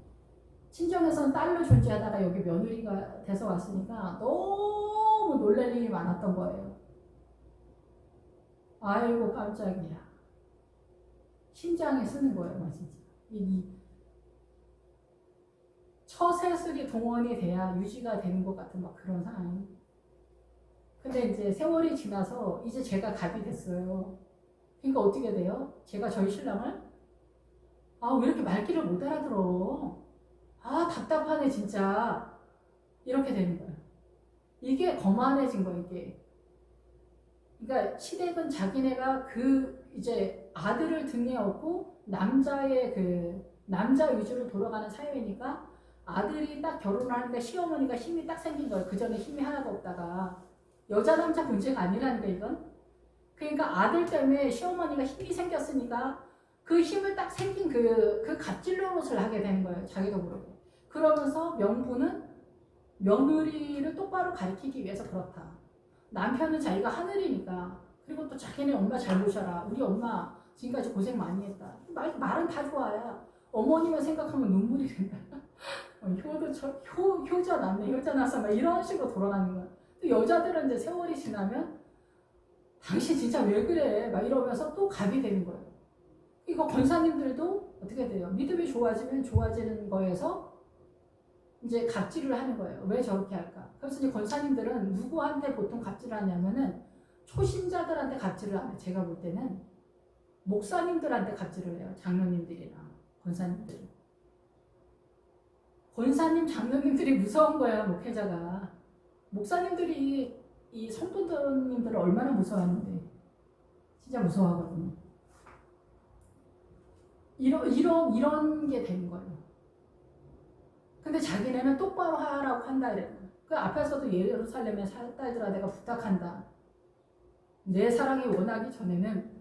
친정에서는 딸로 존재하다가 여기 며느리가 돼서 왔으니까 너무 놀랄 일이 많았던 거예요. 아이고 깜짝이야. 심장에 쓰는 거예요, 막 진짜. 이 처세술이 동원이 돼야 유지가 되는 것 같은 막 그런 상황이. 근데 이제 세월이 지나서 이제 제가 갑이 됐어요. 그러니까 어떻게 돼요? 제가 저희 신랑을 왜 이렇게 말귀를 못 알아들어? 답답하네 진짜. 이렇게 되는 거예요. 이게 거만해진 거예요, 이게. 그러니까 시댁은 자기네가 이제 아들을 등에 업고 남자 위주로 돌아가는 사회니까 아들이 딱 결혼을 하는데 시어머니가 힘이 딱 생긴 거예요. 그 전에 힘이 하나도 없다가. 여자 남자 문제가 아니라니까 이건. 그러니까 아들 때문에 시어머니가 힘이 생겼으니까 그 힘을 딱 생긴 그 갑질 노릇을 하게 되는 거예요. 자기도 모르게. 그러면서 명분은 며느리를 똑바로 가르치기 위해서 그렇다. 남편은 자기가 하늘이니까. 그리고 또 자기네 엄마 잘 모셔라. 우리 엄마 지금까지 고생 많이 했다. 말은 다 좋아야. 어머니만 생각하면 눈물이 된다. 효자 났네, 효자 났어. 막 이런 식으로 돌아가는 거야. 또 여자들은 이제 세월이 지나면 당신 진짜 왜 그래? 막 이러면서 또 갑이 되는 거예요. 이거 권사님들도 어떻게 돼요? 믿음이 좋아지면 좋아지는 거에서 이제 갑질을 하는 거예요. 왜 저렇게 할까? 그래서 이제 권사님들은 누구한테 보통 갑질을 하냐면은 초신자들한테 갑질을 하면 제가 볼 때는 목사님들한테 갑질을 해요. 장로님들이나 권사님들이. 권사님, 장로님들이 무서운 거야, 목회자가. 목사님들이 이 성도님들을 얼마나 무서워하는데. 진짜 무서워하거든요. 이런 게 되는 거예요. 근데 자기네는 똑바로 하라고 한다 이래요. 그 앞에서도 예루살렘의 딸들아 내가 부탁한다. 내 사랑이 원하기 전에는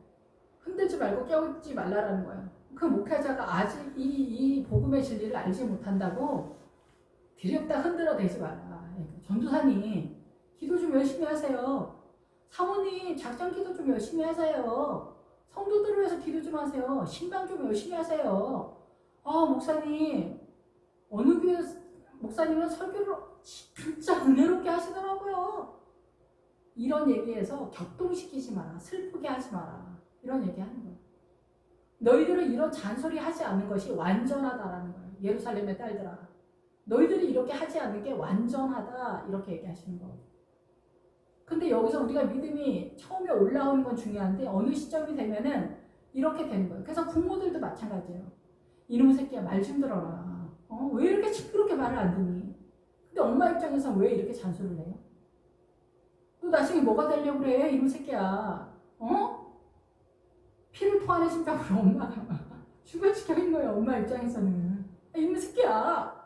흔들지 말고 깨우지 말라라는 거예요. 그 목회자가 아직 이 복음의 진리를 알지 못한다고 디렵다 흔들어 대지 마라. 전도사님 기도 좀 열심히 하세요. 사모님 작전 기도 좀 열심히 하세요. 성도들을 위해서 기도 좀 하세요. 신방 좀 열심히 하세요. 목사님 어느 교회 목사님은 설교를 진짜 은혜롭게 하시더라고요. 이런 얘기에서 격동시키지 마라. 슬프게 하지 마라. 이런 얘기하는 거예요. 너희들은 이런 잔소리 하지 않는 것이 완전하다라는 거예요. 예루살렘의 딸들아. 너희들이 이렇게 하지 않는 게 완전하다. 이렇게 얘기하시는 거예요. 근데 여기서 우리가 믿음이 처음에 올라오는 건 중요한데 어느 시점이 되면은 이렇게 되는 거예요. 그래서 부모들도 마찬가지예요. 이놈 새끼야 말 좀 들어라. 왜 이렇게 시끄럽게 말을 안 듣니? 근데 엄마 입장에서 왜 이렇게 잔소리를 해요? 너 나중에 뭐가 되려고 그래? 이놈 새끼야. 피를 토하는 심장으로 엄마가 죽어지켜 있는 거예요. 엄마 입장에서는. 이놈 새끼야.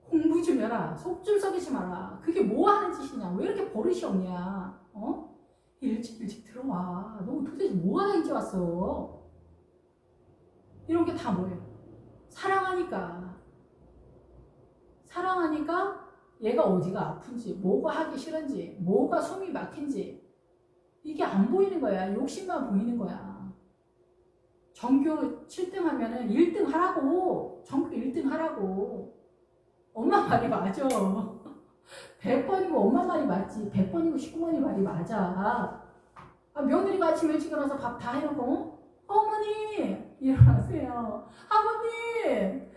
공부 좀 해라. 속줄 썩이지 마라. 그게 뭐 하는 짓이냐? 왜 이렇게 버릇이 없냐? 일찍 들어와. 너 도대체 뭐 하다 이제 왔어? 이런 게 다 뭐예요? 사랑하니까 얘가 어디가 아픈지, 뭐가 하기 싫은지, 뭐가 숨이 막힌지 이게 안 보이는 거야. 욕심만 보이는 거야. 전교 7등 하면은 1등 하라고. 전교 1등 하라고. 엄마 말이 맞아. 100번이고 엄마 말이 맞지. 100번이고 19번이 말이 맞아. 며느리가 아침 일찍 일어나서 밥 다 해놓고 어머니 일어나세요. 아버님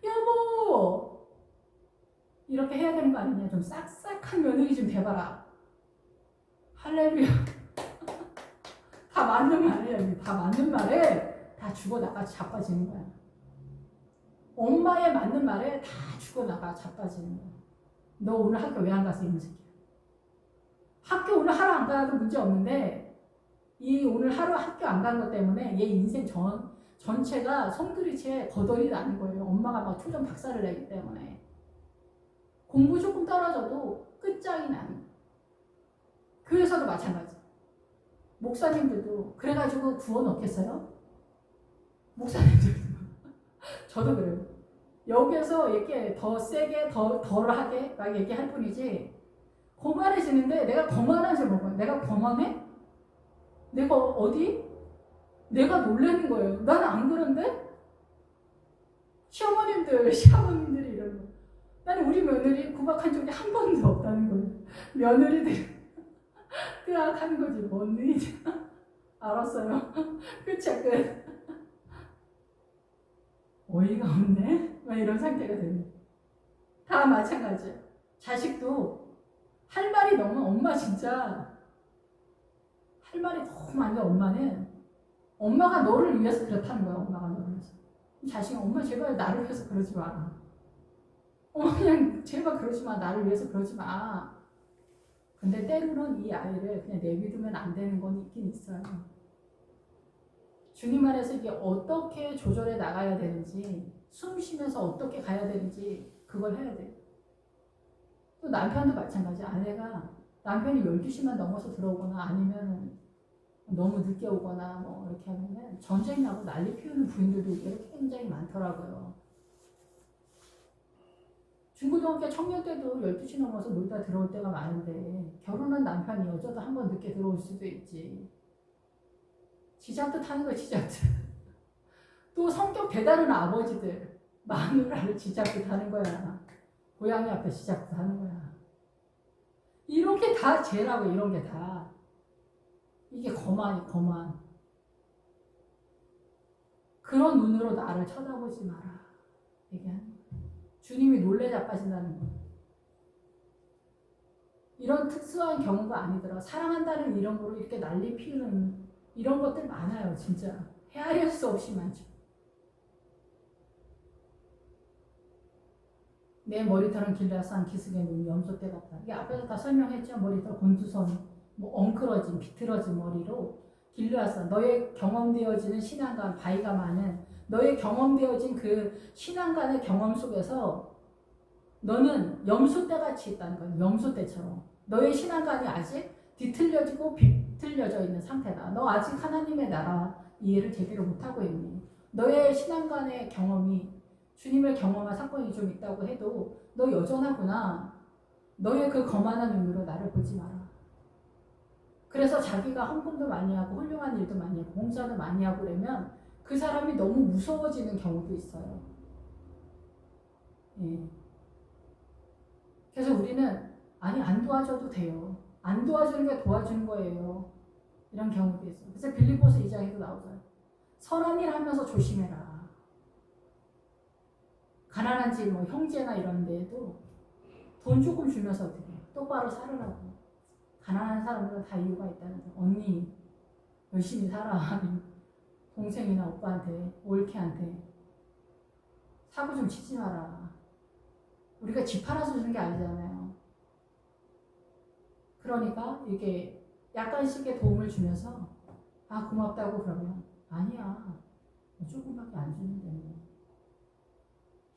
여보 이렇게 해야 되는 거 아니냐. 좀 싹싹한 며느리 좀 돼봐라. 할렐루야. 다 맞는 말이에요. 다 맞는 말에 다 죽어나가 자빠지는 거야. 엄마의 맞는 말에 다 죽어나가 자빠지는 거야. 너 오늘 학교 왜 안 갔어? 이놈 새끼야. 학교 오늘 하루 안 가도 문제 없는데 이 오늘 하루 학교 안 간 것 때문에 얘 인생 전체가 송두리째 거덜이 나는 거예요. 엄마가 막 초점 박살을 내기 때문에. 공부 조금 떨어져도 끝장이 나는 거예요. 교회에서도 마찬가지. 목사님들도 그래가지고 구원 얻겠어요? 목사님들도 저도 그래요. 여기에서 이렇게 더 세게 덜하게 막 얘기할 뿐이지 거만해지는데 내가 거만하지 못해요. 내가 거만해? 내가 어디? 내가 놀라는 거예요. 나는 안 그런데? 시어머님들이 이러는 거예요. 나는 우리 며느리 구박한 적이 한 번도 없다는 거예요. 며느리들 뜨악하는 거지. 뭔 일이지? 알았어요. 끝이야, 끝. 어이가 없네? 막 이런 상태가 되네. 다 마찬가지야. 자식도 할 말이 너무, 엄마 진짜 할 말이 너무 많은데 엄마는 엄마가 너를 위해서 그렇다는 거야. 엄마가 너를 위해서. 자식은 엄마 제발 나를 위해서 그러지 마. 엄마 그냥 제발 그러지 마. 나를 위해서 그러지 마. 근데 때로는 이 아이를 그냥 내비두면 안 되는 건 있긴 있어요. 주님 안에서 이게 어떻게 조절해 나가야 되는지, 숨 쉬면서 어떻게 가야 되는지 그걸 해야 돼요. 또 남편도 마찬가지. 아내가 남편이 12시만 넘어서 들어오거나 아니면 너무 늦게 오거나 뭐 이렇게 하면 전쟁 나고 난리 피우는 부인들도 이렇게 굉장히 많더라고요. 중고등학교 청년 때도 12시 넘어서 놀다 들어올 때가 많은데 결혼한 남편이 어쩌다 한 번 늦게 들어올 수도 있지. 지잡듯 하는 거야, 지잡듯. 또 성격 대다른 아버지들 마누라를 지잡듯 하는 거야. 고양이 앞에 지잡듯 하는 거야. 이런 게 다 죄라고. 이런 게 다. 이게 거만이 거만. 그런 눈으로 나를 쳐다보지 마라. 얘기하는 거야. 주님이 놀래 자빠진다는 거야. 이런 특수한 경우가 아니더라. 사랑한다는 이름으로 이렇게 난리 피우는 이런 것들 많아요. 진짜 헤아릴 수 없이 많죠. 내 머리털은 길라산 기슭의 눈 염소떼 같다. 이게 앞에서 다 설명했죠. 머리털 곤두선, 뭐 엉클어진, 비틀어진 머리로 길라산. 너의 경험되어지는 신앙관, 바위가 많은 너의 경험되어진 그 신앙관의 경험 속에서 너는 염소떼같이 있다는 거예요. 염소떼처럼. 너의 신앙관이 아직 뒤틀려지고 비틀려져 있는 상태다. 너 아직 하나님의 나라 이해를 제대로 못하고 있니? 너의 신앙관의 경험이 주님을 경험한 사건이 좀 있다고 해도 너 여전하구나. 너의 그 거만한 눈으로 나를 보지 마라. 그래서 자기가 헌금도 많이 하고 훌륭한 일도 많이 하고 봉사도 많이 하고 그러면 그 사람이 너무 무서워지는 경우도 있어요. 예. 그래서 우리는 아니 안 도와줘도 돼요. 안 도와주는 게 도와주는 거예요. 이런 경우도 있어요. 그래서 빌립보서 2장에도 나오잖아요. 선한 일 하면서 조심해라. 가난한 집, 뭐 형제나 이런 데에도 돈 조금 주면서 어떻게 똑바로 살으라고. 가난한 사람들은 다 이유가 있다는 거. 언니 열심히 살아. 동생이나 오빠한테, 올케한테 사고 좀 치지 마라. 우리가 집 팔아서 주는 게 아니잖아요. 그러니까 이게 약간씩의 도움을 주면서 아 고맙다고 그러면 아니야. 조금밖에 안 주는데 뭐.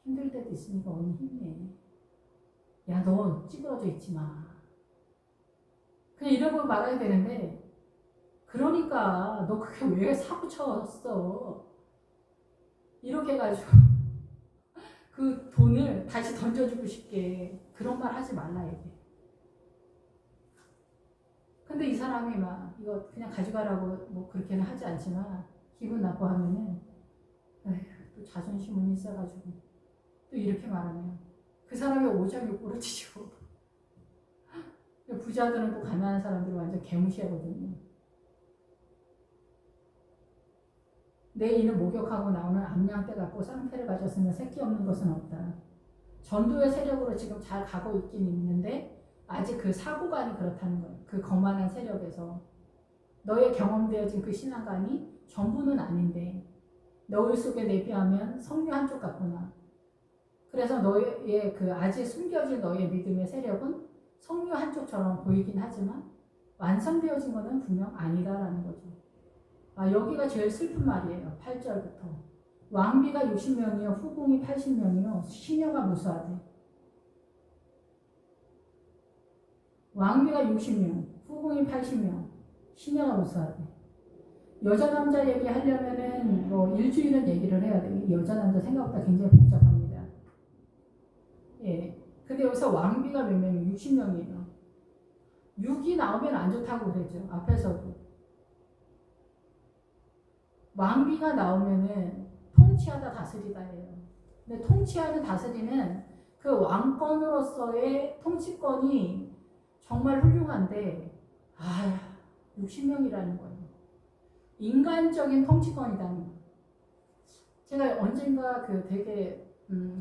힘들 때도 있으니까 언니 힘내. 야, 너 찌그러져 있지 마. 그냥 이러고 말아야 되는데, 그러니까 너 그게 왜 사고 쳤어? 이렇게 해가지고 그 돈을 다시 던져주고 싶게 그런 말 하지 말라 얘기. 근데 이 사람이 막 이거 그냥 가져가라고 뭐 그렇게는 하지 않지만 기분 나빠하면은 에휴, 또 자존심은 있어가지고 또 이렇게 말하면 그 사람이 오장육부로 치죠. 부자들은 또 가난한 사람들을 완전 개무시하거든요. 내 이는 목욕하고 나오는 암양떼 같고 쌍태를 가졌으면 새끼 없는 것은 없다. 전도의 세력으로 지금 잘 가고 있긴 있는데 아직 그 사고관이 그렇다는 거예요. 그 거만한 세력에서 너의 경험되어진 그 신앙관이 전부는 아닌데 너희 속에 내비하면 성류 한쪽 같구나. 그래서 너의 그 아직 숨겨진 너의 믿음의 세력은 성류 한쪽처럼 보이긴 하지만 완성되어진 것은 분명 아니다라는 거죠. 아, 여기가 제일 슬픈 말이에요. 8절부터. 왕비가 60명이요 후궁이 80명이요 시녀가 무수하대. 왕비가 60명, 후궁이 80명, 시녀가 무수하대. 여자 남자 얘기하려면은 뭐 일주일은 얘기를 해야 돼요. 여자 남자 생각보다 굉장히 복잡합니다. 예. 근데 여기서 왕비가 몇 명이에요? 60명이에요. 6이 나오면 안 좋다고 그랬죠. 앞에서도. 왕비가 나오면은 통치하다 다스리다예요. 근데 통치하는 다스리는 그 왕권으로서의 통치권이 정말 훌륭한데 60명이라는 거예요. 인간적인 통치권이라는 거. 제가 언젠가 그 되게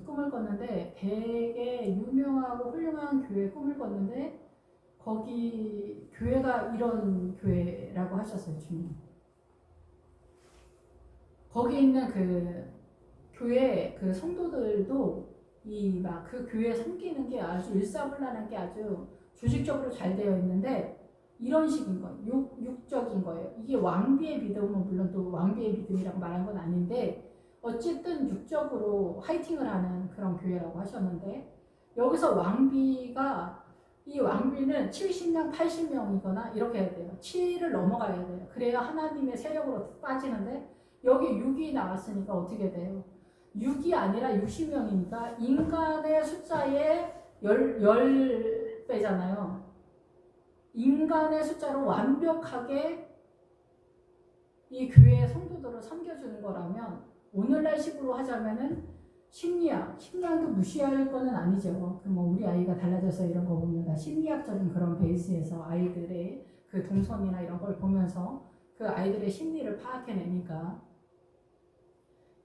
꿈을 꿨는데 되게 유명하고 훌륭한 교회 꿈을 꿨는데 거기 교회가 이런 교회라고 하셨어요, 주님. 거기 있는 그 교회 그 성도들도 이 막 그 교회 섬기는 게 아주 일사불란한 게 아주 조직적으로 잘 되어 있는데 이런 식인 거예요. 육적인 거예요. 이게 왕비의 믿음은 물론 또 왕비의 믿음이라고 말한 건 아닌데 어쨌든 육적으로 화이팅을 하는 그런 교회라고 하셨는데 여기서 왕비가 이 왕비는 70명, 80명이거나 이렇게 해야 돼요. 7을 넘어가야 돼요. 그래야 하나님의 세력으로 빠지는데 여기 6이 나왔으니까 어떻게 돼요? 6이 아니라 60명이니까 인간의 숫자의 10배잖아요. 인간의 숫자로 완벽하게 이 교회의 성도들을 섬겨주는 거라면 오늘날 식으로 하자면은 심리학도 무시할 거는 아니죠. 뭐 우리 아이가 달라져서 이런 거 보면 다 심리학적인 그런 베이스에서 아이들의 그 동선이나 이런 걸 보면서 그 아이들의 심리를 파악해내니까.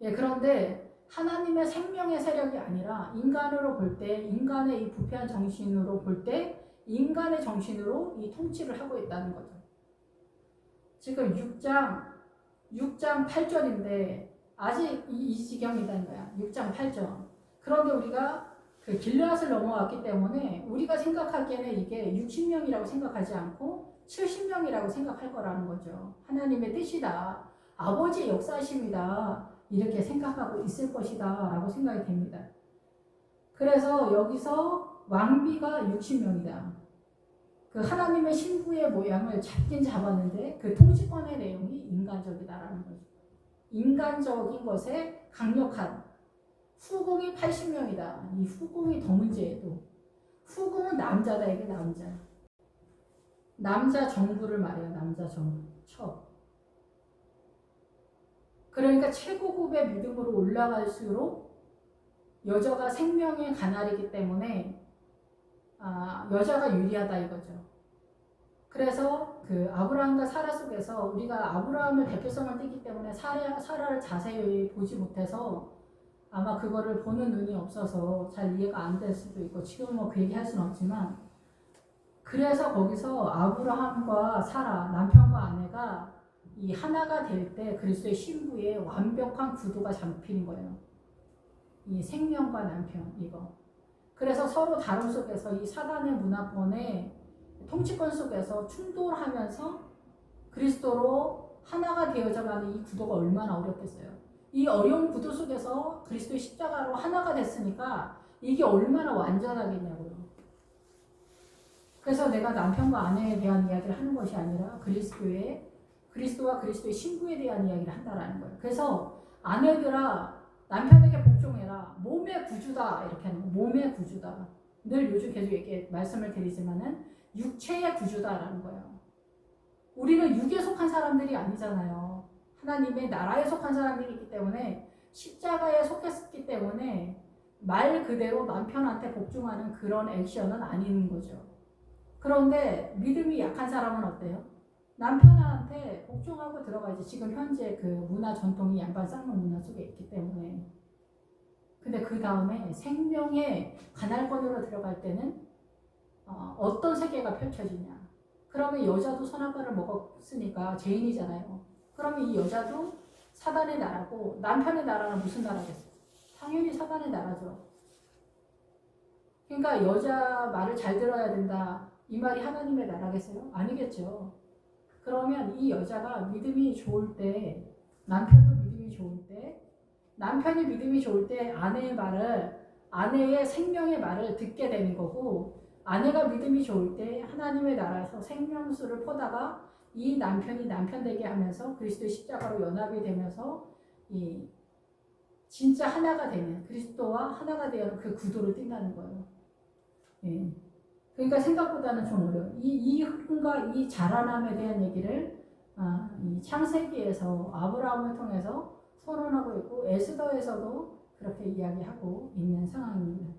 예, 그런데 하나님의 생명의 세력이 아니라 인간으로 볼 때, 인간의 이 부패한 정신으로 볼 때 인간의 정신으로 이 통치를 하고 있다는 거죠. 지금 6장 8절인데 아직 이 지경이라는 거야. 6장 8절. 그런데 우리가 그 길르앗을 넘어왔기 때문에 우리가 생각하기에는 이게 60명이라고 생각하지 않고 70명이라고 생각할 거라는 거죠. 하나님의 뜻이다. 아버지의 역사심이다. 이렇게 생각하고 있을 것이다. 라고 생각이 됩니다. 그래서 여기서 왕비가 60명이다. 그 하나님의 신부의 모양을 잡긴 잡았는데 그 통치권의 내용이 인간적이다라는 거죠. 인간적인 것에 강력한 후궁이 80명이다. 이 후궁이 더 문제예요. 후궁은 남자다. 이게 남자 정부를 말해요. 남자 정부 첩. 그러니까 최고급의 믿음으로 올라갈수록 여자가 생명의 가날이기 때문에 여자가 유리하다 이거죠. 그래서 그 아브라함과 사라 속에서 우리가 아브라함을 대표성을 띠기 때문에 사라를 자세히 보지 못해서 아마 그거를 보는 눈이 없어서 잘 이해가 안 될 수도 있고 지금 뭐 그 얘기 할 수는 없지만 그래서 거기서 아브라함과 사라 남편과 아내가 이 하나가 될 때 그리스도의 신부의 완벽한 구도가 잡히는 거예요. 이 생명과 남편 이거. 그래서 서로 다름 속에서 이 사단의 문화권의 통치권 속에서 충돌하면서 그리스도로 하나가 되어져가는 이 구도가 얼마나 어렵겠어요. 이 어려운 구도 속에서 그리스도의 십자가로 하나가 됐으니까 이게 얼마나 완전하겠냐고요. 그래서 내가 남편과 아내에 대한 이야기를 하는 것이 아니라 그리스도와 그리스도의 신부에 대한 이야기를 한다라는 거예요. 그래서 아내들아 남편에게 복종해라. 몸의 구주다. 이렇게 하는 거예요. 몸의 구주다. 늘 요즘 계속 이렇게 말씀을 드리지만은 육체의 구주다라는 거예요. 우리는 육에 속한 사람들이 아니잖아요. 하나님의 나라에 속한 사람들이기 때문에 십자가에 속했기 때문에 말 그대로 남편한테 복종하는 그런 액션은 아닌 거죠. 그런데 믿음이 약한 사람은 어때요? 남편한테 복종하고 들어가야지. 지금 현재 그 문화 전통이 양반 쌍문 문화 속에 있기 때문에. 근데 그 다음에 생명의 가날권으로 들어갈 때는 어떤 세계가 펼쳐지냐. 그러면 여자도 선악과를 먹었으니까 죄인이잖아요. 그러면 이 여자도 사단의 나라고 남편의 나라는 무슨 나라겠어요? 당연히 사단의 나라죠. 그러니까 여자 말을 잘 들어야 된다. 이 말이 하나님의 나라겠어요? 아니겠죠. 그러면 이 여자가 믿음이 좋을 때 남편도 믿음이 좋을 때 남편이 믿음이 좋을 때 아내의 생명의 말을 듣게 되는 거고 아내가 믿음이 좋을 때 하나님의 나라에서 생명수를 퍼다가 이 남편이 남편 되게 하면서 그리스도의 십자가로 연합이 되면서 이 진짜 하나가 되는 그리스도와 하나가 되는 그 구도를 띈다는 거예요. 예. 그러니까 생각보다는 좀 어려워요. 이 흐름과 이 자라남에 대한 얘기를 이 창세기에서 아브라함을 통해서 선언하고 있고 에스더에서도 그렇게 이야기하고 있는 상황입니다.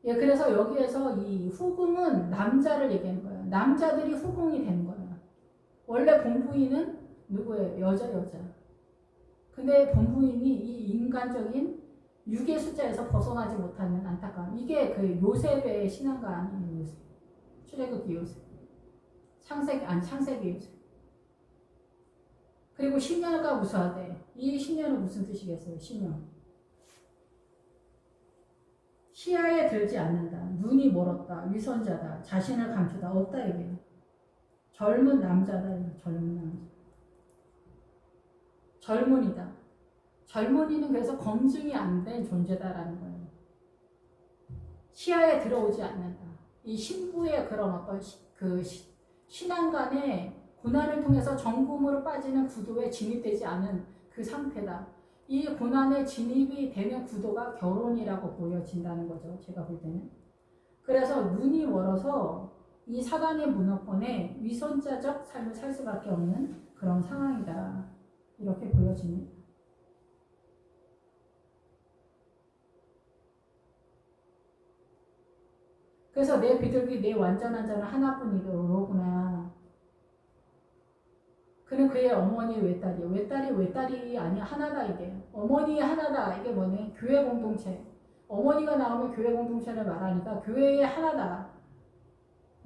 예, 그래서 여기에서 이 후궁은 남자를 얘기하는 거예요. 남자들이 후궁이 되는 거예요. 원래 본부인은 누구예요? 여자. 근데 본부인이 이 인간적인 육의 숫자에서 벗어나지 못하는 안타까움. 이게 그 요셉의 신앙가 아니에요. 요셉. 출애굽기 요셉. 창세기 요셉. 그리고 시녀가 무수하대. 이 시녀는 무슨 뜻이겠어요? 시녀. 시야에 들지 않는다. 눈이 멀었다. 위선자다. 자신을 감추다. 없다 이게요. 젊은 남자다. 젊은 남자. 젊은이다. 젊은이는 그래서 검증이 안 된 존재다라는 거예요. 시야에 들어오지 않는다. 이 신부의 그런 어떤 신앙 간의 고난을 통해서 정금으로 빠지는 구도에 진입되지 않은 그 상태다. 이 고난에 진입이 되는 구도가 결혼이라고 보여진다는 거죠. 제가 볼 때는. 그래서 눈이 멀어서 이 사단의 문화권에 위선자적 삶을 살 수밖에 없는 그런 상황이다. 이렇게 보여집니다. 그래서 내 비둘기 내 완전한 자는 하나뿐이로구나. 그는 그의 어머니의 외딸이요. 외딸이 아니야. 하나다 이게. 어머니 하나다. 이게 뭐네? 교회 공동체. 어머니가 나오면 교회 공동체를 말하니까 교회의 하나다.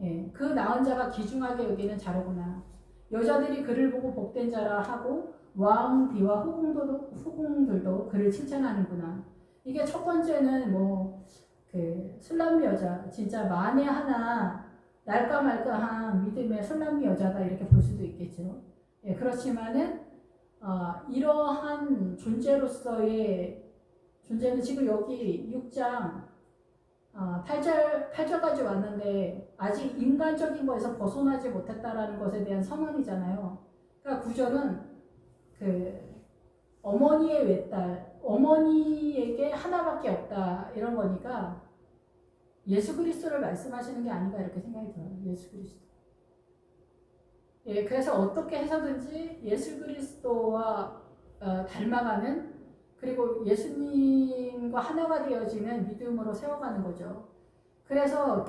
예, 그 낳은 자가 귀중하게 여기는 자로구나. 여자들이 그를 보고 복된 자라 하고 왕 비와 후궁들도 그를 칭찬하는구나. 이게 첫 번째는 술람미 여자, 진짜 만에 하나 날까 말까한 믿음의 술람미 여자다 이렇게 볼 수도 있겠죠. 예, 그렇지만은 이러한 존재로서의 존재는 지금 여기 6장 8절까지 왔는데 아직 인간적인 거에서 벗어나지 못했다라는 것에 대한 선언이잖아요. 그러니까 9절은 어머니의 외딸, 어머니에게 하나밖에 없다 이런 거니까 예수 그리스도를 말씀하시는 게 아닌가 이렇게 생각이 들어요. 예수 그리스도. 예, 그래서 어떻게 해서든지 예수 그리스도와 닮아가는 그리고 예수님과 하나가 되어지는 믿음으로 세워가는 거죠. 그래서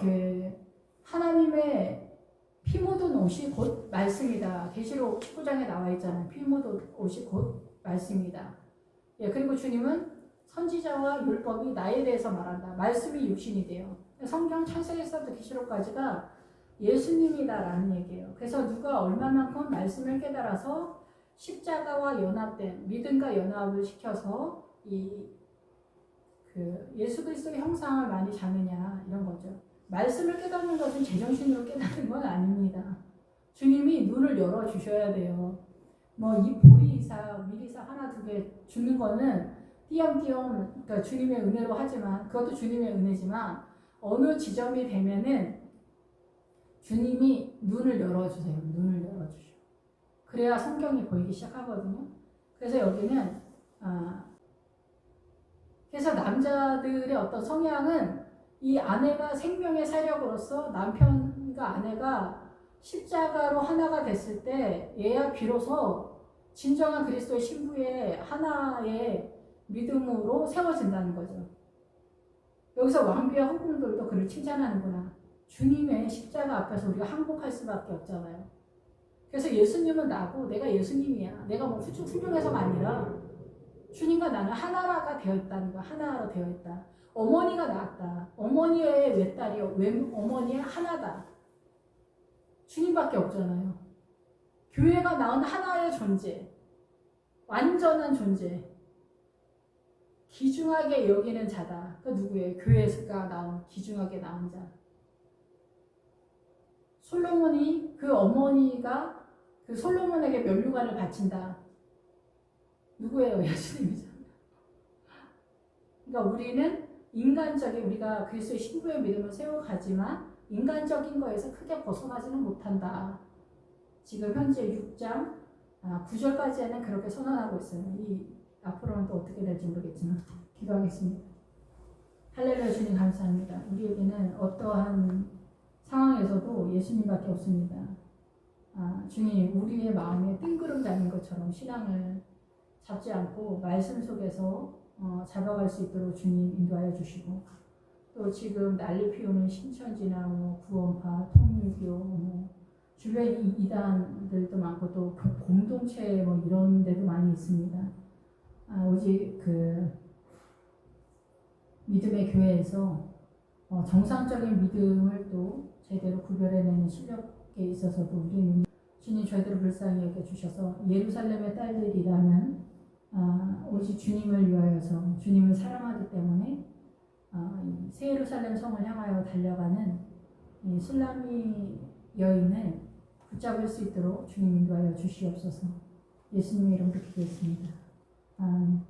하나님의 피 묻은 옷이 곧 말씀이다. 계시록 19장에 나와 있잖아요. 피 묻은 옷이 곧 말씀이다. 예, 그리고 주님은 선지자와 율법이 나에 대해서 말한다. 말씀이 육신이 돼요. 성경 창세기서부터 계시록까지가 예수님이다라는 얘기예요. 그래서 누가 얼마만큼 말씀을 깨달아서 십자가와 연합된 믿음과 연합을 시켜서 예수 그리스도의 형상을 많이 자느냐 이런 거죠. 말씀을 깨닫는 것은 제정신으로 깨닫는 건 아닙니다. 주님이 눈을 열어 주셔야 돼요. 이 보리이사, 미리사 하나 두 개 주는 거는 띄엄띄엄 그러니까 주님의 은혜로 하지만 그것도 주님의 은혜지만 어느 지점이 되면은 주님이 눈을 열어주세요. 눈을 열어주셔. 그래야 성경이 보이기 시작하거든요. 그래서 여기는 그래서 남자들의 어떤 성향은 이 아내가 생명의 사력으로서 남편과 아내가 십자가로 하나가 됐을 때 얘야 비로소 진정한 그리스도의 신부의 하나의 믿음으로 세워진다는 거죠. 여기서 왕비와 후궁들도 그를 칭찬하는구나. 주님의 십자가 앞에서 우리가 항복할 수밖에 없잖아요. 그래서 예수님은 나고 내가 예수님이야. 내가 훌륭해서가 아니라 주님과 나는 하나가 되어 있다는 거. 하나로 되어 있다. 어머니가 낳았다. 어머니의 외딸이요. 어머니의 하나다. 주님밖에 없잖아요. 교회가 낳은 하나의 존재. 완전한 존재. 귀중하게 여기는 자다. 그 누구예요? 교회가 낳은 귀중하게 낳은 자. 솔로몬이 그 어머니가 그 솔로몬에게 면류관을 바친다. 누구예요? 예수님이죠. 그러니까 우리는 인간적인 우리가 그리스도의 신부의 믿음을 세워가지만 인간적인 거에서 크게 벗어나지는 못한다. 지금 현재 6장 9절까지는 그렇게 선언하고 있어요. 앞으로는 또 어떻게 될지 모르겠지만 기도하겠습니다. 할렐루야. 주님 감사합니다. 우리에게는 어떠한 상황에서도 예수님밖에 없습니다. 주님 우리의 마음에 뜬구름 잡는 것처럼 신앙을 잡지 않고 말씀 속에서 잡아갈 수 있도록 주님 인도하여 주시고 또 지금 난리 피우는 신천지나 구원파, 통일교, 주변 이단들도 많고 또 공동체 뭐 이런 데도 많이 있습니다. 오직 그 믿음의 교회에서 정상적인 믿음을 또 제대로 구별해내는 실력에 있어서도 우리는 주님 저희들을 불쌍히 여겨주셔서 예루살렘의 딸들이라면 오직 주님을 위하여서 주님을 사랑하기 때문에 새 예루살렘 성을 향하여 달려가는 이 술람미 여인을 붙잡을 수 있도록 주님 인도하여 주시옵소서. 예수님 이름으로 기도했습니다. 아멘.